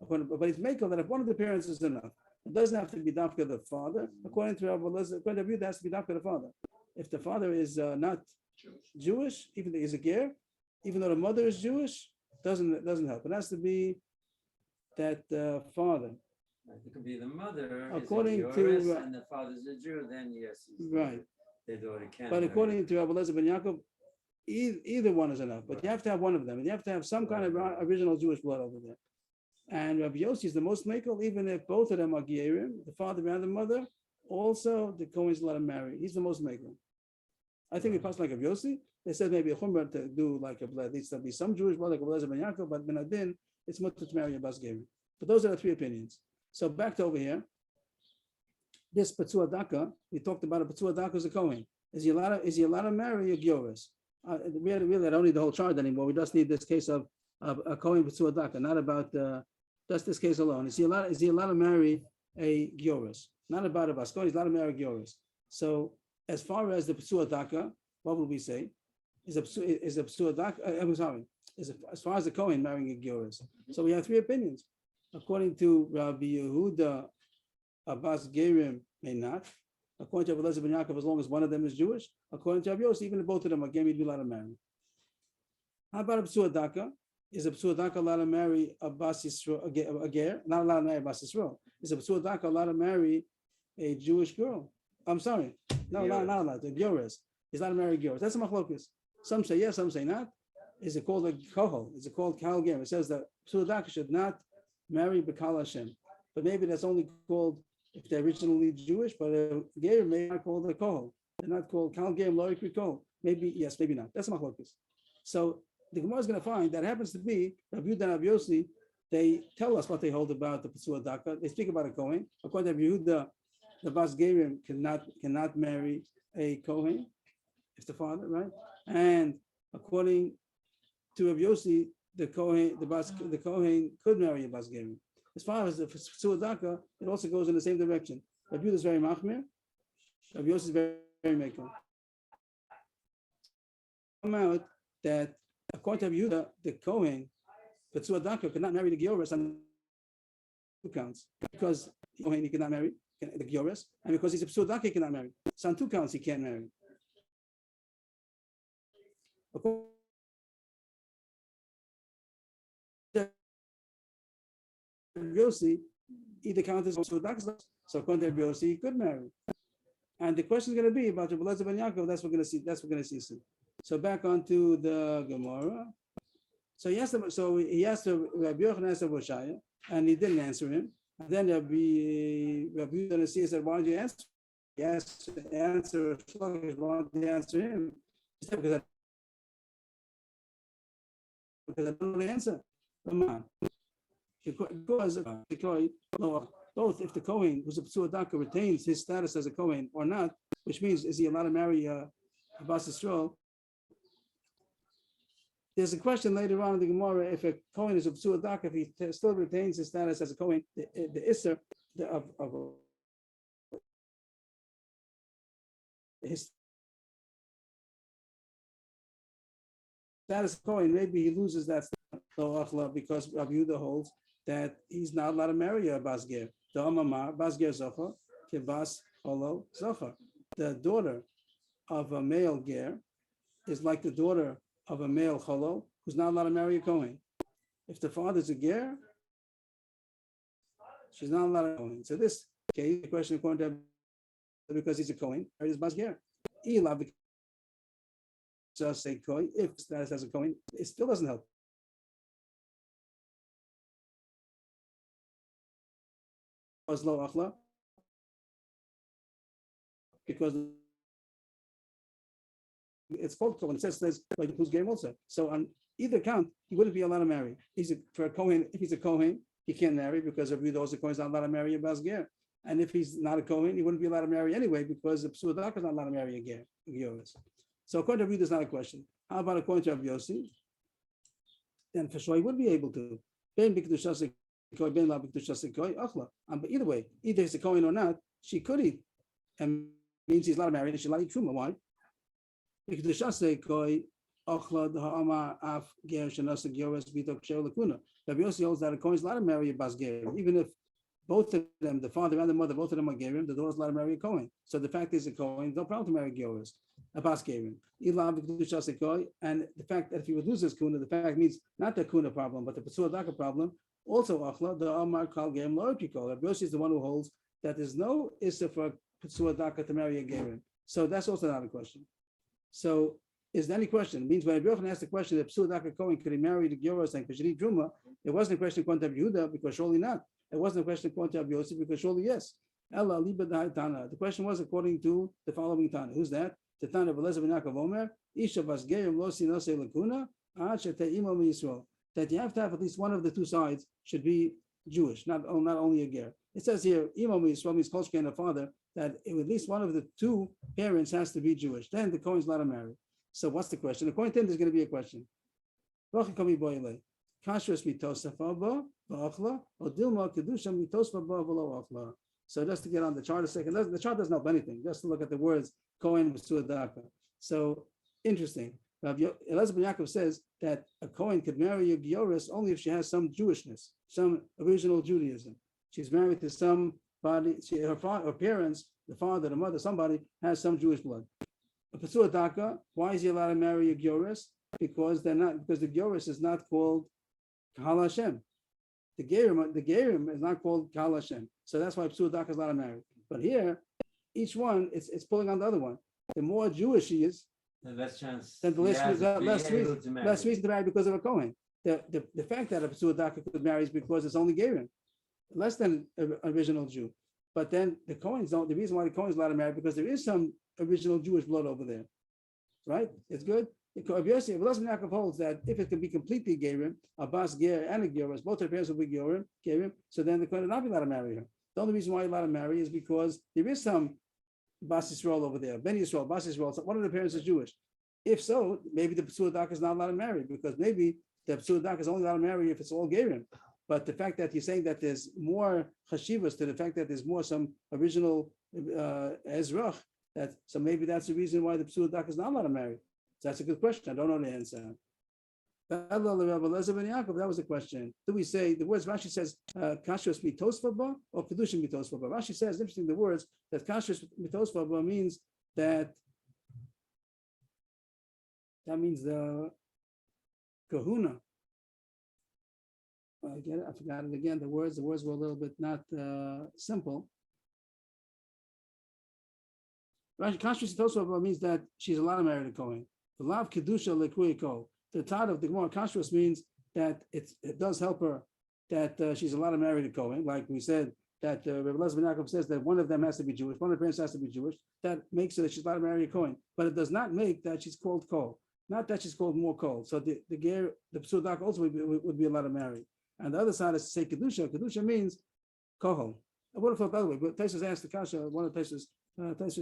But it's makel that if one of the parents is enough, it doesn't have to be dafka the father. According to Rabbi Eliezer, according to Rabbi Yehuda, it has to be dafka the father. If the father is not Jewish, even though he's a ger, even though the mother is Jewish, doesn't help. It has to be that father.
It could be the mother
According
is a
to
Yoris and the father's a Jew, then yes,
right.
Their daughter can.
But according to Rabbi Eliezer ben Yaakov, either one is enough. But you have to have one of them, and you have to have some kind of original Jewish blood over there. And Rabbi Yossi is the most makel, even if both of them are Gerim, the father and the mother. Also, the Kohen is allowed to marry. He's the most makel. I think it passed like Rabbi Yossi. They said maybe a chumrah to do like a blood. Needs to be some Jewish blood like Rabbi Eliezer ben Yaakov, but ben adin, it's much to marry a Bas Gerim. But those are the three opinions. So back to over here. This Patsua Daka, we talked about a Patsua Daka as a Kohen. Is he allowed to marry a Gyoris? Really, I don't need the whole chart anymore. We just need this case of a Kohen Patsua Daka, not about just this case alone. Is he allowed to marry a Gyoris? Not about a Bas Kohen, he's allowed to marry a Gyoris. So as far as the Patsua Daka, what will we say? Is a Patsua Daka, I'm sorry, as far as the Kohen marrying a Gyoris. So we have three opinions. According to Rabbi Yehuda, Abbas Gerim may not. According to Rabbi Eliezer ben Yaakov, as long as one of them is Jewish. According to Rabbi Yossi, even if both of them are Gerim, you'd be allowed to marry. How about a Patsua Daka? Is a Patsua Daka allowed to marry a Bas Yisrael, a Ger? Not allowed to marry a Bas Yisrael. Is a Patsua Daka allowed to marry a Jewish girl? I'm sorry. No, not allowed. The Gyoris. He's allowed to marry Gyoris. That's a machlokus. Some say yes, some say not. Is it called a kohol? Is it called Kal Ger? It says that Patsua Daka should not marry B'Kal Hashem. But maybe that's only called if they're originally Jewish, but a Ger may not called a kohol. They're not called Kal Ger Lorik Rikol. Maybe yes, maybe not. That's machlokus. So the Gemara is going to find that happens to be Rabbi Yehuda and Rabbi Yossi. They tell us what they hold about the Patsua Daka. They speak about a Kohen. According to Rabbi Yehuda, the Bas Gerim cannot marry a Kohen, it's the father, right? And according to Rav Yossi, the Kohen could marry a Bas Gerim. As far as the Suadaka, it also goes in the same direction. Rav Yehuda is very machmir. Rav Yossi is very mekel. Come out that according to Rav Yehuda, the Kohen, the Suadaka, cannot marry the Gioris on two counts because Kohen he cannot marry the Gioris, and because he's a Suadaka, he cannot marry. So on two counts he can't marry. Yossi, either count as Suadaka, so according to Yossi, he could marry. And the question is going to be about Rabbi Eliezer ben Yaakov. That's what we're going to see. That's what we're going to see soon. So back onto the Gemara. So he asked Rabbi Yochanan asked Rabbi Shaya, and he didn't answer him. And then Rabbi Yossi said, "Why did you answer?" He asked answer. Why did you answer him? He said, because I don't know the answer. Come on. Because both if the Kohen who's a Psuadaka retains his status as a Kohen or not, which means is he allowed to marry a Bas Yisrael? There's a question later on in the Gemara if a Kohen is a Psuadaka, if he still retains his status as a Kohen, the Isser of his status as Kohen, maybe he loses that because Rabbi Yehuda holds that he's not allowed to marry a Bas Ger. The Amamar, Bas Ger Zochar, Kibas Holo Zochar. The daughter of a male Ger is like the daughter of a male Cholo who's not allowed to marry a Kohen. If the father's a Ger, she's not allowed to Kohen. So this case, the question according to because he's a Kohen, or is Bas Ger. Just say Kohen, if status as a Kohen, it still doesn't help. Because it's called Kohen. It says like who's game also. So on either count, he wouldn't be allowed to marry. For a Kohen, if he's a Kohen, he can't marry because of those the Kohen's not allowed to marry a Bas Ger. And if he's not a Kohen, he wouldn't be allowed to marry anyway because the Psuadaka is not allowed to marry a Ger. So according to Rabbi, there's not a question. How about according to Rabbi Yossi? Then for sure he would be able to. But either way, either he's a Kohen or not, she could eat. And means he's allowed to marry and she's allowed to eat truma. Why? Because Rabbi Yossi holds that a Kohen is allowed to marry a Bas Ger, even if both of them, the father and the mother, both of them are Gerim, the daughter's allowed to marry a Kohen. So the fact is a Kohen, no problem to marry Gerim, a Bas Gerim. And the fact that if he would lose his Kuna, the fact means not the Kuna problem, but the Psuadaka problem. Also, Achla, the Amar Kal Gerim Lorikiko. Rabbi Yossi is the one who holds that there's no issa for Psuadaka to marry a Gerim. So that's also not a question. So is there any question? It means when Rabbi Yochanan asked the question that Psuadaka Kohen could he marry the Gerim and Kashri Druma, it wasn't a question according to Yehuda because surely not. It wasn't a question according to Rabbi Yossi because surely yes. Ella liba Tana. The question was according to the following Tana. Who's that? The Tana of Eliezer ben Yaakov Omer, Isha Bas Gerim Lo Sinose Lakuna, Ad Shete Imo Yisrael. That you have to have at least one of the two sides should be Jewish, not only a ger. It says here, Imo Yisrael means close and a father, that at least one of the two parents has to be Jewish. Then the Kohen's allowed to marry. So what's the question? According to him, there's going to be a question. So just to get on the chart a second, the chart doesn't help anything. Just to look at the words Kohen Suadaka. So interesting. Eliezer ben Yaakov says that a Kohen could marry a Gioris only if she has some Jewishness, some original Judaism. She's married to somebody, her parents, the father, the mother, somebody has some Jewish blood. A Psuadaka, why is he allowed to marry a Gioris? Because the Gioris is not called Kahal Hashem. The Gerim is not called Kahal Hashem. So that's why Psuadaka is allowed to marry. But here, each one, it's pulling on the other one. The more Jewish she is,
the less chance.
Then the less reason to marry because of a Kohen. The fact that a Psuadaka could marry is because it's only Gerim, less than an original Jew. But then the Kohen's don't. The reason why the Kohen's allowed to marry because there is some original Jewish blood over there, right? It's good. Eliezer ben Yaakov holds that if it can be completely Gerim, a Bas Ger and a Gerim, both her parents will be Gerim, so then the Kohen will not be allowed to marry her. The only reason why you're allowed to marry is because there is some Bas Yisrael over there, Ben Yisrael, Bas Yisrael. So one of the parents is Jewish. If so, maybe the Psua Daka is not allowed to marry because maybe the Psua Daka is only allowed to marry if it's all Gerim. But the fact that you're saying that there's more chashivas to the fact that there's more some original Ezrach, so maybe that's the reason why the Psua Daka is not allowed to marry. So that's a good question. I don't know the answer. That was the question. Do we say the words Rashi says kashrus mitosvaba or kedushin mitosvaba? Rashi says, interesting, the words that kashrus mitosvaba means that means the kahuna. I forgot it again. The words were a little bit not simple. Rashi kashrus mitosvaba means that she's allowed to marry the Kohen. The lav kedusha lekui kol. The thought of the Gemara Kashrus means that it does help her that she's allowed to marry the Kohen. Like we said, that Rebbe Elazar ben Yaakov says that one of them has to be Jewish, one of the parents has to be Jewish. That makes it that she's allowed to marry a Kohen. But it does not make that she's called Kol. Not that she's called more Kol. So the Psua Daka also would be allowed to marry. And the other side is to say Kedusha. Kedusha means Kohol. I would have thought that way, but Taisus asked the Kasha, one of Taisus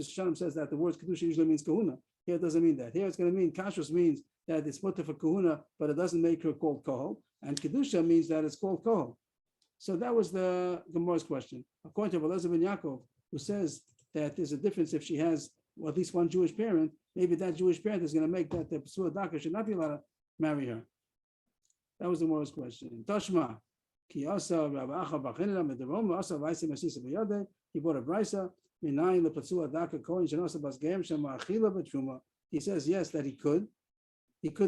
Shalom says that the word Kedusha usually means Kahuna. Here it doesn't mean that. Here it's going to mean Kashrus means that it's mutter for kahuna, but it doesn't make her called kohol. And kedusha means that it's called kohol. So that was the Gemara's question. According to Elazar ben Yaakov, who says that there's a difference if she has at least one Jewish parent, maybe that Jewish parent is going to make that the Psua Daka should not be allowed to marry her. That was the Gemara's question. Tashma, ki asa Rabbi Acha b'chinina medaroma asa v'aisi masisa b'yadeh. He bought a brisa minayin lepsua Daka kohen shenasa bas gerim shema achila b'truma. He says yes that he could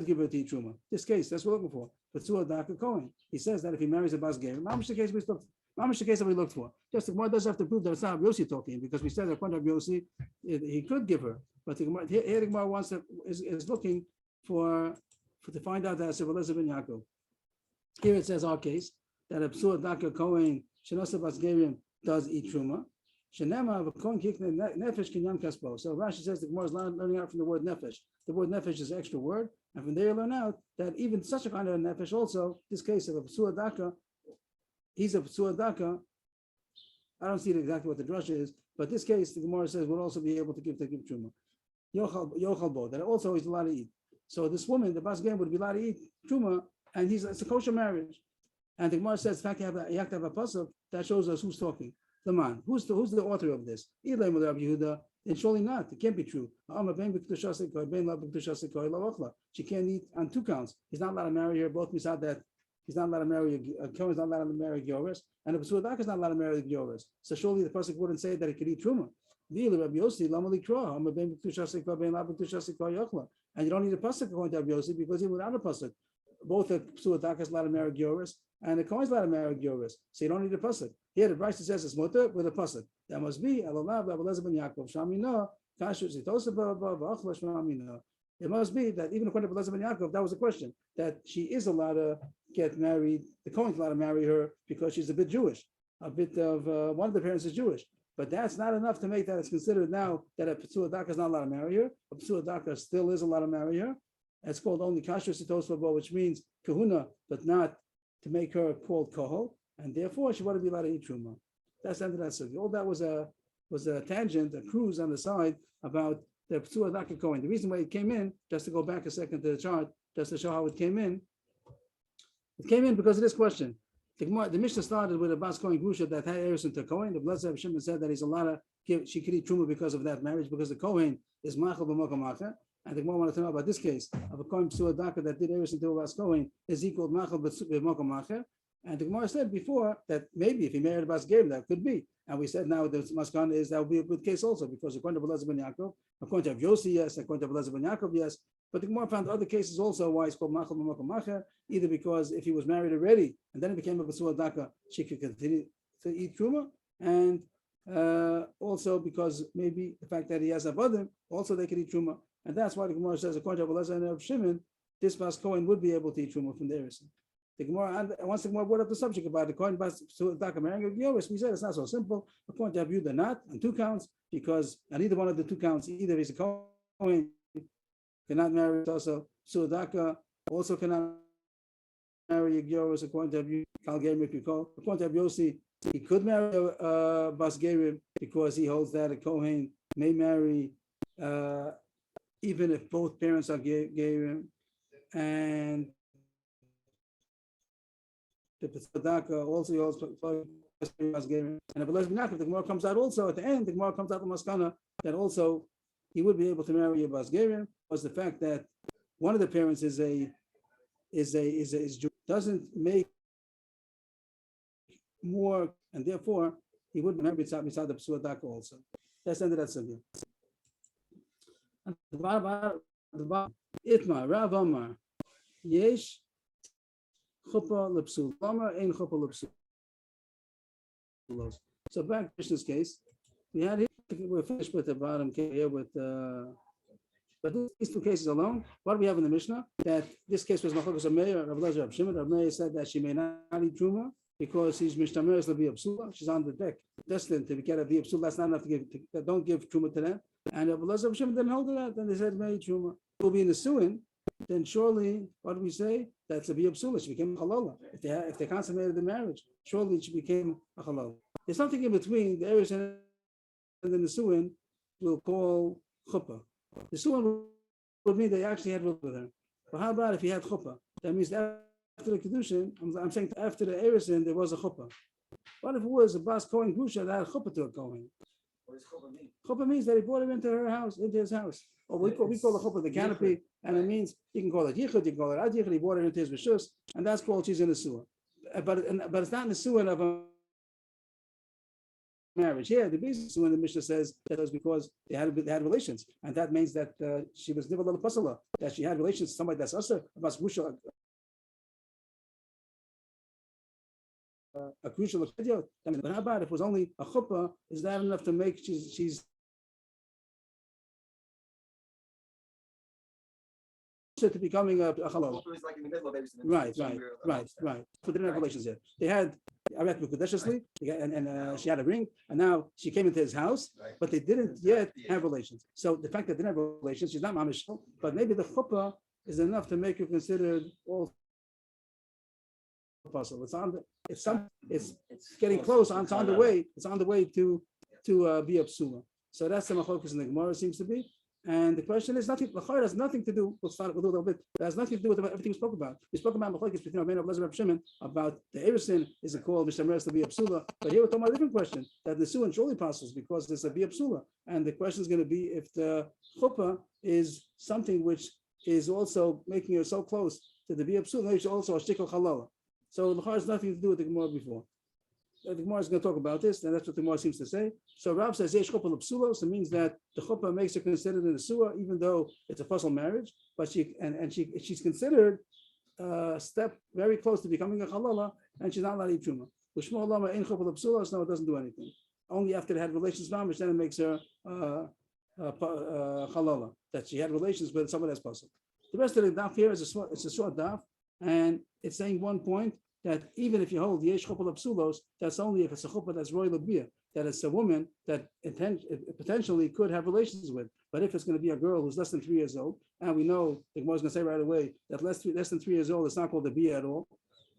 give her to Truma. This case, that's what we're looking for. Psua Daka Kohen. He says that if he marries a Bas Ger, mamish the case that we looked for. Just the Gemara doesn't have to prove that it's not Yossi talking, because we said that according to Yossi, he could give her. But the Gemara wants is looking to find out that it's Rebbe Elazar ben Yaakov. Here it says our case that a Psua Daka Kohen Shenasa Bas Gerim does eat Truma. Shenema v'kohen kikne nefesh kinyan kaspo. So Rashi says the Gemara is learning out from the word nefesh. The word nefesh is an extra word, and from there you learn out that even such a kind of nefesh also, this case of a Psua Daka, he's a Psua Daka. I don't see exactly what the drush is, but this case the Gemara says will also be able to give truma. Yochal bo, that also he's allowed to eat. So this woman, the Bas Gem, would be allowed to eat truma, and it's a kosher marriage. And the Gemara says, in fact, you have to have a pasuk that shows us who's talking. The man, who's the author of this? Then surely not. It can't be true. She can't eat on two counts. He's not allowed to marry her. Both beside that, he's not allowed to marry a Kohen. He's not allowed to marry a Gyoris, and a Psua Daka is not allowed to marry a Gyoris. So surely the pasuk wouldn't say that he could eat truma. And you don't need a pasuk according to Rabbi Yossi because even without a pasuk, both a Psua Daka is allowed to marry a Gyoris and the Kohen is allowed to marry a Gyoris. So you don't need a pasuk. Here the Brisa says it's mutter with a pasuk. That must be Elalav Rabbi Elazar ben Yaakov Shamina Kashrus Itosaba V'Achla Shamina. It must be that even according to Elazar ben Yaakov, that was a question that she is allowed to get married. The Kohen is allowed to marry her because she's a bit Jewish. A bit of one of the parents is Jewish. But that's not enough to make that it's considered now that a Psua Daka is not allowed to marry her. A Psua Daka still is allowed to marry her. It's called only Kashrus Itosaba, which means kahuna, but not to make her called kohol, and therefore she wanted to be allowed to eat truma. That's the end of that subject. All that was a tangent, a cruise on the side about the Psua Daka Kohen. The reason why it came in, just to go back a second to the chart, just to show how it came in because of this question. The Mishnah started with a Bas Kohen Grusha that had heirs into Kohen. The Blessed Shimon said that he's allowed to give, she could eat truma because of that marriage, because the Kohen is machal b'mokom acher. And the Gemara wanted to know about this case of a Kohen Psua Daka that did heirs into a Bas Kohen is equal machal b'mokom acher. And the Gemara said before that maybe if he married a Bas Gerim, that could be. And we said now the Maskan is that would be a good case also, because according to Elazar ben Yaakov, according to Yossi, yes, according to Elazar ben Yaakov, yes. But the Gemara found other cases also why it's called Machal B'Makom Macher, either because if he was married already and then it became a Psua Daka, she could continue to eat Truma, and also because maybe the fact that he has Avadim, also they could eat Truma. And that's why the Gemara says, according to Elazar and Shimon, this Bas Kohen would be able to eat Truma from there. The Gemara, and once the Gemara brought up the subject about the Kohen Bas Daka marrying a Gyoris, we said it's not so simple. According to Abu, they're not on two counts, because on either one of the two counts, either he's a Kohen, cannot marry also Psua Daka, also cannot marry a Gyoris, according to Abu, Kal Gerim if you call. According to Abu Yossi, he could marry a Bas Gerim because he holds that a Kohen may marry even if both parents are Gerim, and the Tzedakah also he holds Bas Gerim. And if the Gemara comes out also at the end, the Gemara comes out the Maskana that also he would be able to marry a Bas Gerim, was the fact that one of the parents is Jew, doesn't make more, and therefore he would marry beside the Tzedakah also. That's the end of that subject. Itma Rav Amar Yesh Chuppah L'Psul Amar Ein Chuppah L'Psul. So back to Krishna's case, we're finished with the bottom here with but these two cases alone. What do we have in the Mishnah? That this case was Machlokas of Meir, Rav Elazar, Rav Shimon. Rav Meir said that she may not eat truma because he's Mishtameres Levi Absula. She's on the deck, destined to get a Levi Absula. That's not enough to give. Don't give truma to them. And Rav Elazar, Rav Shimon didn't hold it out. Then they said may eat truma. Will be in the suin. Then surely, what do we say? That's a Levi Absula. She became a halala. If they consummated the marriage, surely she became a halala. There's something in between the Eretz and then the suin. We'll call chuppah. The suin would mean they actually had with her. But how about if he had chuppah? That means after the kedushin, I'm saying after the erison there was a chuppah. What if it was a bas kohen grusha that had chuppah to a kohen?
What does chuppah mean?
Chuppah means that he brought her into her house, into his house. Or we call the chuppah the canopy, and it means you can call it yichud, you can call it ad yichud. He brought her into his rishus, and that's called she's in the sewer. But it's not in the sewer of a marriage. Here, the basis when the Mishnah says that was because they had relations, and that means that she was never a pasala, that she had relations with somebody that's also a crucial video. I mean, but how about if it was only a chuppah? Is that enough to make she's to becoming a halal?
Like in the middle of everything.
Right. So they didn't have relations yet. They had Arat Mekudeshesli, and she had a ring, and now she came into his house, but they didn't yet have relations. So the fact that they didn't have relations, she's not mamish, but maybe the chuppah is enough to make her considered all possible. It's getting close. It's on the way. It's on the way to be a psula. So that's the machlokas in the Gemara seems to be. And the question is nothing. Lachar has nothing to do. We'll do a little bit. It has nothing to do with everything we spoke about. We spoke about machlokas between Rabbeinu and Rav Shimon about the erison is a call Mishtameres to be a psula. But here we're talking about a different question that the suin surely passes because there's a be a psula. And the question is going to be if the chuppah is something which is also making her so close to the be a psula, it's also a shtikol halala. So the has nothing to do with the Gemara before. The Gemara is going to talk about this, and that's what the Gemara seems to say. So Rav says yesh chuppah l'psulos, it means that the chuppah makes her considered in the sewer, even though it's a puzzle marriage, but she's considered a step very close to becoming a halala, and she's not allowed to eat truma. U'shmo lama ein chuppah l'psulos, no, it doesn't do anything. Only after they had relations mamish, then it makes her halala, that she had relations with someone that's puzzle. The rest of the daf here is a short daf, and it's saying one point that even if you hold yesh chuppah l'psulos, that's only if it's a chuppah that's royal labia, that it's a woman that potentially could have relations with. But if it's going to be a girl who's less than 3 years old, and we know the Gemara is going to say right away that less than 3 years old, it's not called a bia at all.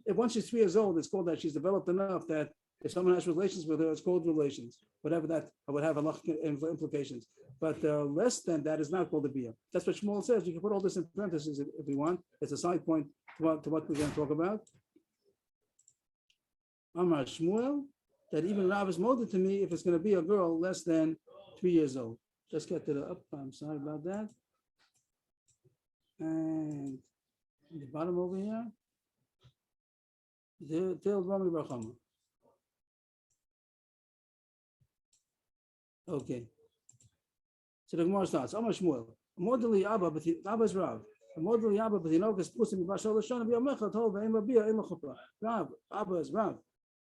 If once she's 3 years old, it's called that she's developed enough that if someone has relations with her, it's called relations. Whatever that would have halachic implications. But less than that is not called a bia. That's what Shmuel says. You can put all this in parentheses if you want. It's a side point to what we're going to talk about. Amar Shmuel, that even Rav is molded to me if it's going to be a girl less than 3 years old. Just get to the up. I'm sorry about that. And the bottom over here, Tel Rami Barchama. Okay. So the Gemara starts. Amar Shmuel. Modeli Abba, but Abba is Rav. Modeli Abba, but Inokas Pusim Bashal Lashon B'Yomecha Tov Ve'Ema Bia Ema Chuppah. Rav, Abba is Rav.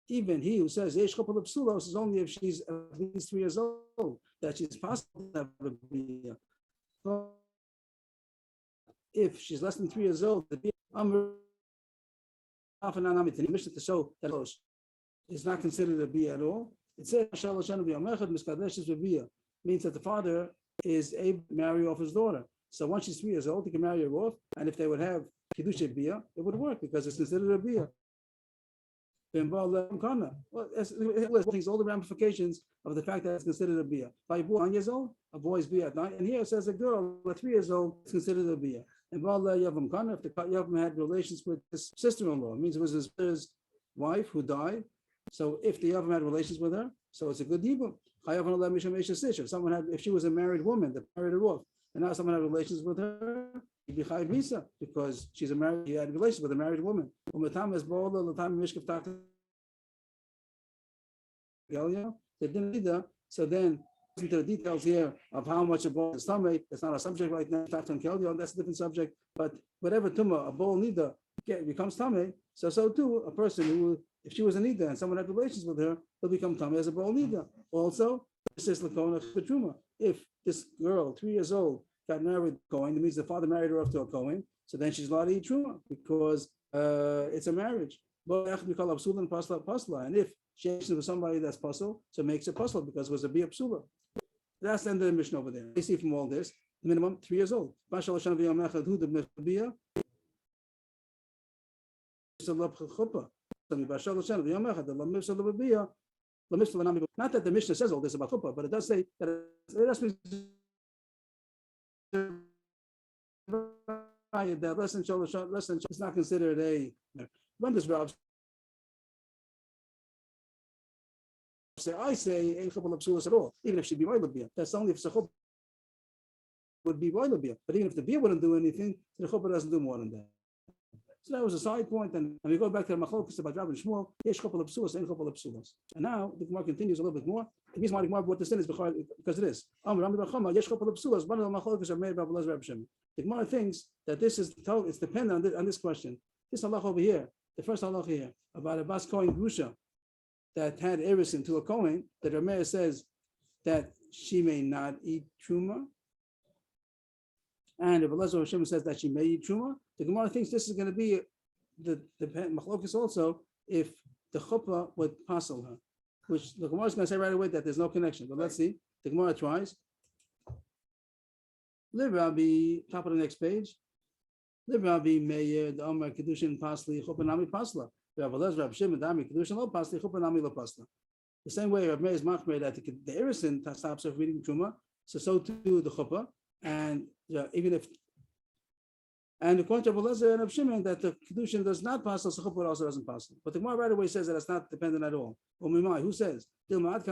Even he who says Yesh Chuppah L'Psulos is only if she's at least 3 years old that she's possible to have a bia. If she's less than 3 years old, the bia to show that is not considered a bia at all. It says means that the father is able to marry off his daughter. So once she's 3 years old, he can marry her off, and if they would have kiddushay bia, it would work because it's considered a bia. Well, it things all the ramifications of the fact that it's considered a bia. By 9 years old, a boy's bia at 9, and here it says a girl at 3 years old is considered a bia. And Yavam Kana, if the Yavam had relations with his sister-in-law, it means it was his brother's wife who died. So if the Yavam had relations with her, so it's a good yibum. If someone had, if she was a married woman that married her off, and now someone had relations with her, he'd be chayiv misa because she's a married. He had relations with a married woman. They didn't either. So then, into the details here of how much a bowl is tummy. It's not a subject right now. That's a different subject. But whatever tumah a bowl nida becomes tummy. So too a person who, if she was a nida and someone had relations with her, will become tummy as a bowl nida. Also, this is lakona chutuma. If this girl, 3 years old, got married to a Kohen, it means the father married her off to a Kohen, so then she's allowed to eat truma because it's a marriage. And if she acts with somebody that's puzzle, so it makes it puzzle because it was a bia psula. That's the end of the mission over there. You see from all this, minimum 3 years old. Not that the Mishnah says all this about chuppah, but it does say that that less than is not considered a. When does Rav say? I say ain't chuppah l'psulas at all, even if she'd be royal bia. That's only if chuppah would be royal bia. But even if the bia wouldn't do anything, the chuppah doesn't do more than that. So that was a side point, and we go back to the machlokus about Rav and Shmuel. Yesh chuppah l'psulas, ain't chuppah l'psulas. And now the Gemara continues a little bit more. The reason why the Gemara brought this in is because it is. The Gemara thinks that this is it's dependent on this question. This halach over here, the first halach here about a bas kohen grusha that had erisin to a kohen, that Rameir says that she may not eat truma, and if Elazar Hashem says that she may eat truma, the Gemara thinks this is going to be the machlokus also if the chuppah would passel her, which the Gemara is going to say right away that there's no connection. But let's see. The Gemara tries. Liv Rabbi, top of the next page. Liv Rabbi Meir the Omer Kedushin Pasli Chupanami Pasla. Rabbi Elazar Rabbi Shimon Dami Kedushin Lo Pasli Chupanami Lo Pasla. The same way Rabbi Meir is machmer that the erisin stops her from eating truma, so too the chuppah, and even if. And according to Rabbi Elazar and Rabbi Shimon, that the kedushin does not pass, so chuppah also doesn't pass. But the Gemara right away says that it's not dependent at all. Who says? The kani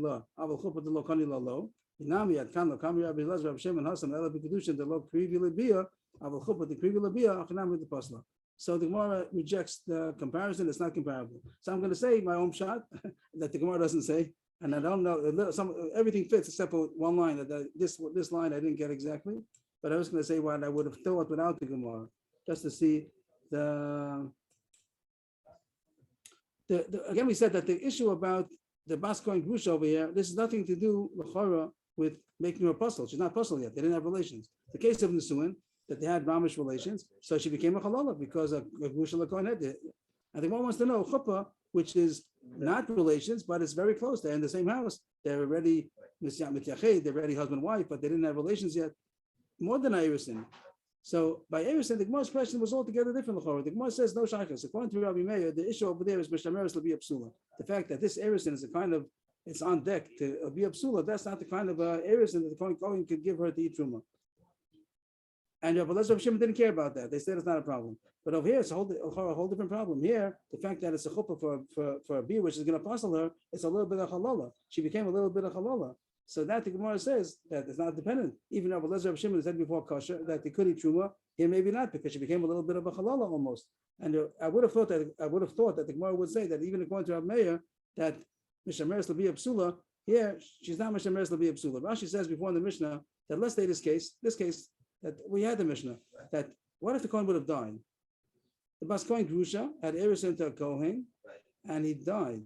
la, aval chuppah the lo kani la lo. Inami at kan lo kami Rabbi Elazar Rabbi Shimon hasam ela b'kedushin the lo krivi lebia, aval chuppah the krivi lebia achanami the pasla. So the Gemara rejects the comparison. It's not comparable. So I'm going to say my own shot that the Gemara doesn't say, and I don't know. Everything fits except for one line. That this line I didn't get exactly. But I was going to say what I would have thought without the Gemara, just to see the again, we said that the issue about the bas kohen grusha over here, this has nothing to do l'chora with making her apostle. She's not apostle yet. They didn't have relations. The case of Nisuin, that they had mamish relations, so she became a halala because a grusha l'kohen had it. And the Gemara wants to know chuppah, which is not relations, but it's very close. They're in the same house. They're already they're already husband and wife, but they didn't have relations yet. More than erisin. So by erisin, the Gemara's question was altogether different. The Gemara says no shaykhs. According to Rabbi Meir, the issue over there is mishameres l'bi psula. The fact that this erisin is a kind of, it's on deck to be psula. That's not the kind of erisin that the kohen could give her to eat truma. And Rabbi Elazar Shimon didn't care about that. They said it's not a problem. But over here, it's a whole different problem. Here, the fact that it's a chuppah for a beer, which is going to passel her, it's a little bit of halala. She became a little bit of halala. So that the Gemara says that it's not dependent. Even Rabbi Elazar Shimon said before kosher that they could eat truma, here maybe not because she became a little bit of a halala almost. And I would have thought that the Gemara would say that even according to Rabbi Meir that mishameres l'bi psula, here she's not mishameres l'bi psula. Rashi says before in the Mishnah that let's say this case that we had the Mishnah that what if the Kohen would have died? The bas kohen grusha had erisin to a Kohen and he died.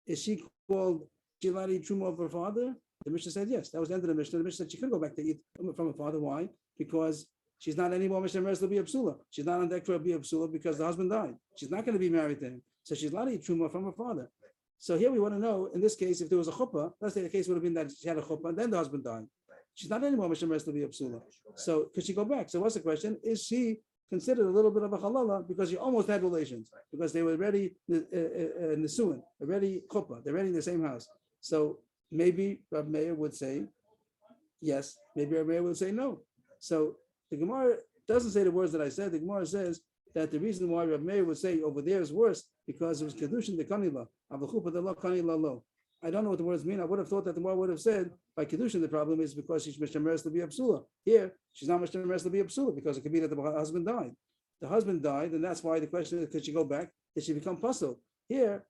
Is she called? She allowed to eat truma of her father? The Mishnah said yes. That was the end of the Mishnah. The Mishnah said she couldn't go back to eat from her father. Why? Because she's not anymore mishameres l'bi psula. She's not on deck for a bi psula because the husband died. She's not going to be married to him. So she's allowed to eat truma from her father. So here we want to know, in this case, if there was a chuppah, let's say the case would have been that she had a chuppah and then the husband died. She's not anymore mishameres l'bi psula. So could she go back? So what's the question? Is she considered a little bit of a halala because you almost had relations because they were already nisuin, already chuppah, they're already in the same house. So maybe Rav Meir would say yes, maybe Rav Meir would say no. So the Gemara doesn't say the words that I said. The Gemara says that the reason why Rav Meir would say over there is worse because it was kedushin the kanila, avachupa the lo kanila lo. I don't know what the words mean. I would have thought that the Gemara would have said by kedushin the problem is because she's mishtameres to be absula. Here she's not mishtameres to be absula because it could be that the husband died. The husband died, and that's why the question is, could she go back? Did she become puzzle? Here,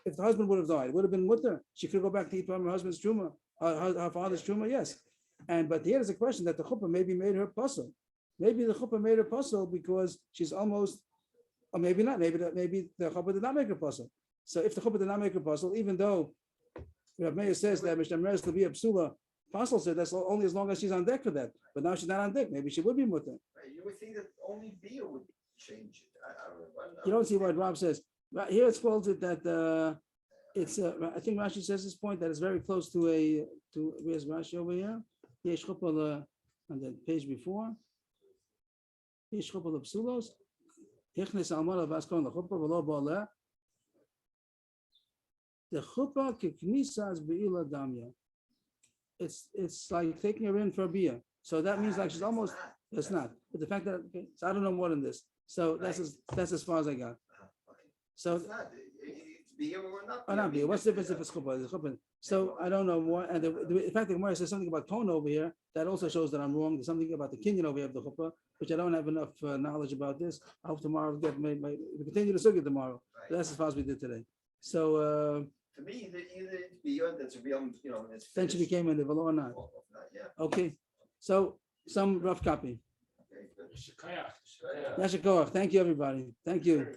if the husband would have died, it would have been mutter. She could go back to eat from her husband's truma, her father's truma, yes. But here is a question that the chuppah maybe made her puzzle. Maybe the chuppah made her puzzle because she's almost, or maybe not. Maybe the chuppah did not make her puzzle. So if the chuppah did not make her puzzle, even though Rav Meir says that Mishtameres to be a psula, Apostle said that's only as long as she's on deck for that. But now she's not on deck. Maybe she would be mutter.
Right, you would think that only beer would change it.
You don't see what Rob says. Here it's quoted that it's. I think Rashi says this point that it's very close to where's Rashi over here? Yesh chuppah on the page before. Yesh chuppah psulos. Hichnes almana vaskon lechuppah v'lo ba'aleh. The chuppah keknisas beila damya. It's like taking her in for a beer. So that means like she's almost. It's not. But the fact that so I don't know more than this. So that's as far as I got. So
It's not. It's beer or not.
not beer. What's the difference if it's chuppah? It's chuppah. So I don't know more. And in fact, the Gemara says something about tone over here that also shows that I'm wrong. There's something about the kinyan over here of the chuppah, which I don't have enough knowledge about this. I hope tomorrow we continue to sugya tomorrow. But that's as far as we did today. So
To me, either it's beer that's real, it's
then she
finished,
became in the velo or not.
or not, yeah.
Okay. So some rough copy.
Okay, good.
Shikayach.
Yasha Koach. Thank you, everybody. Thank you.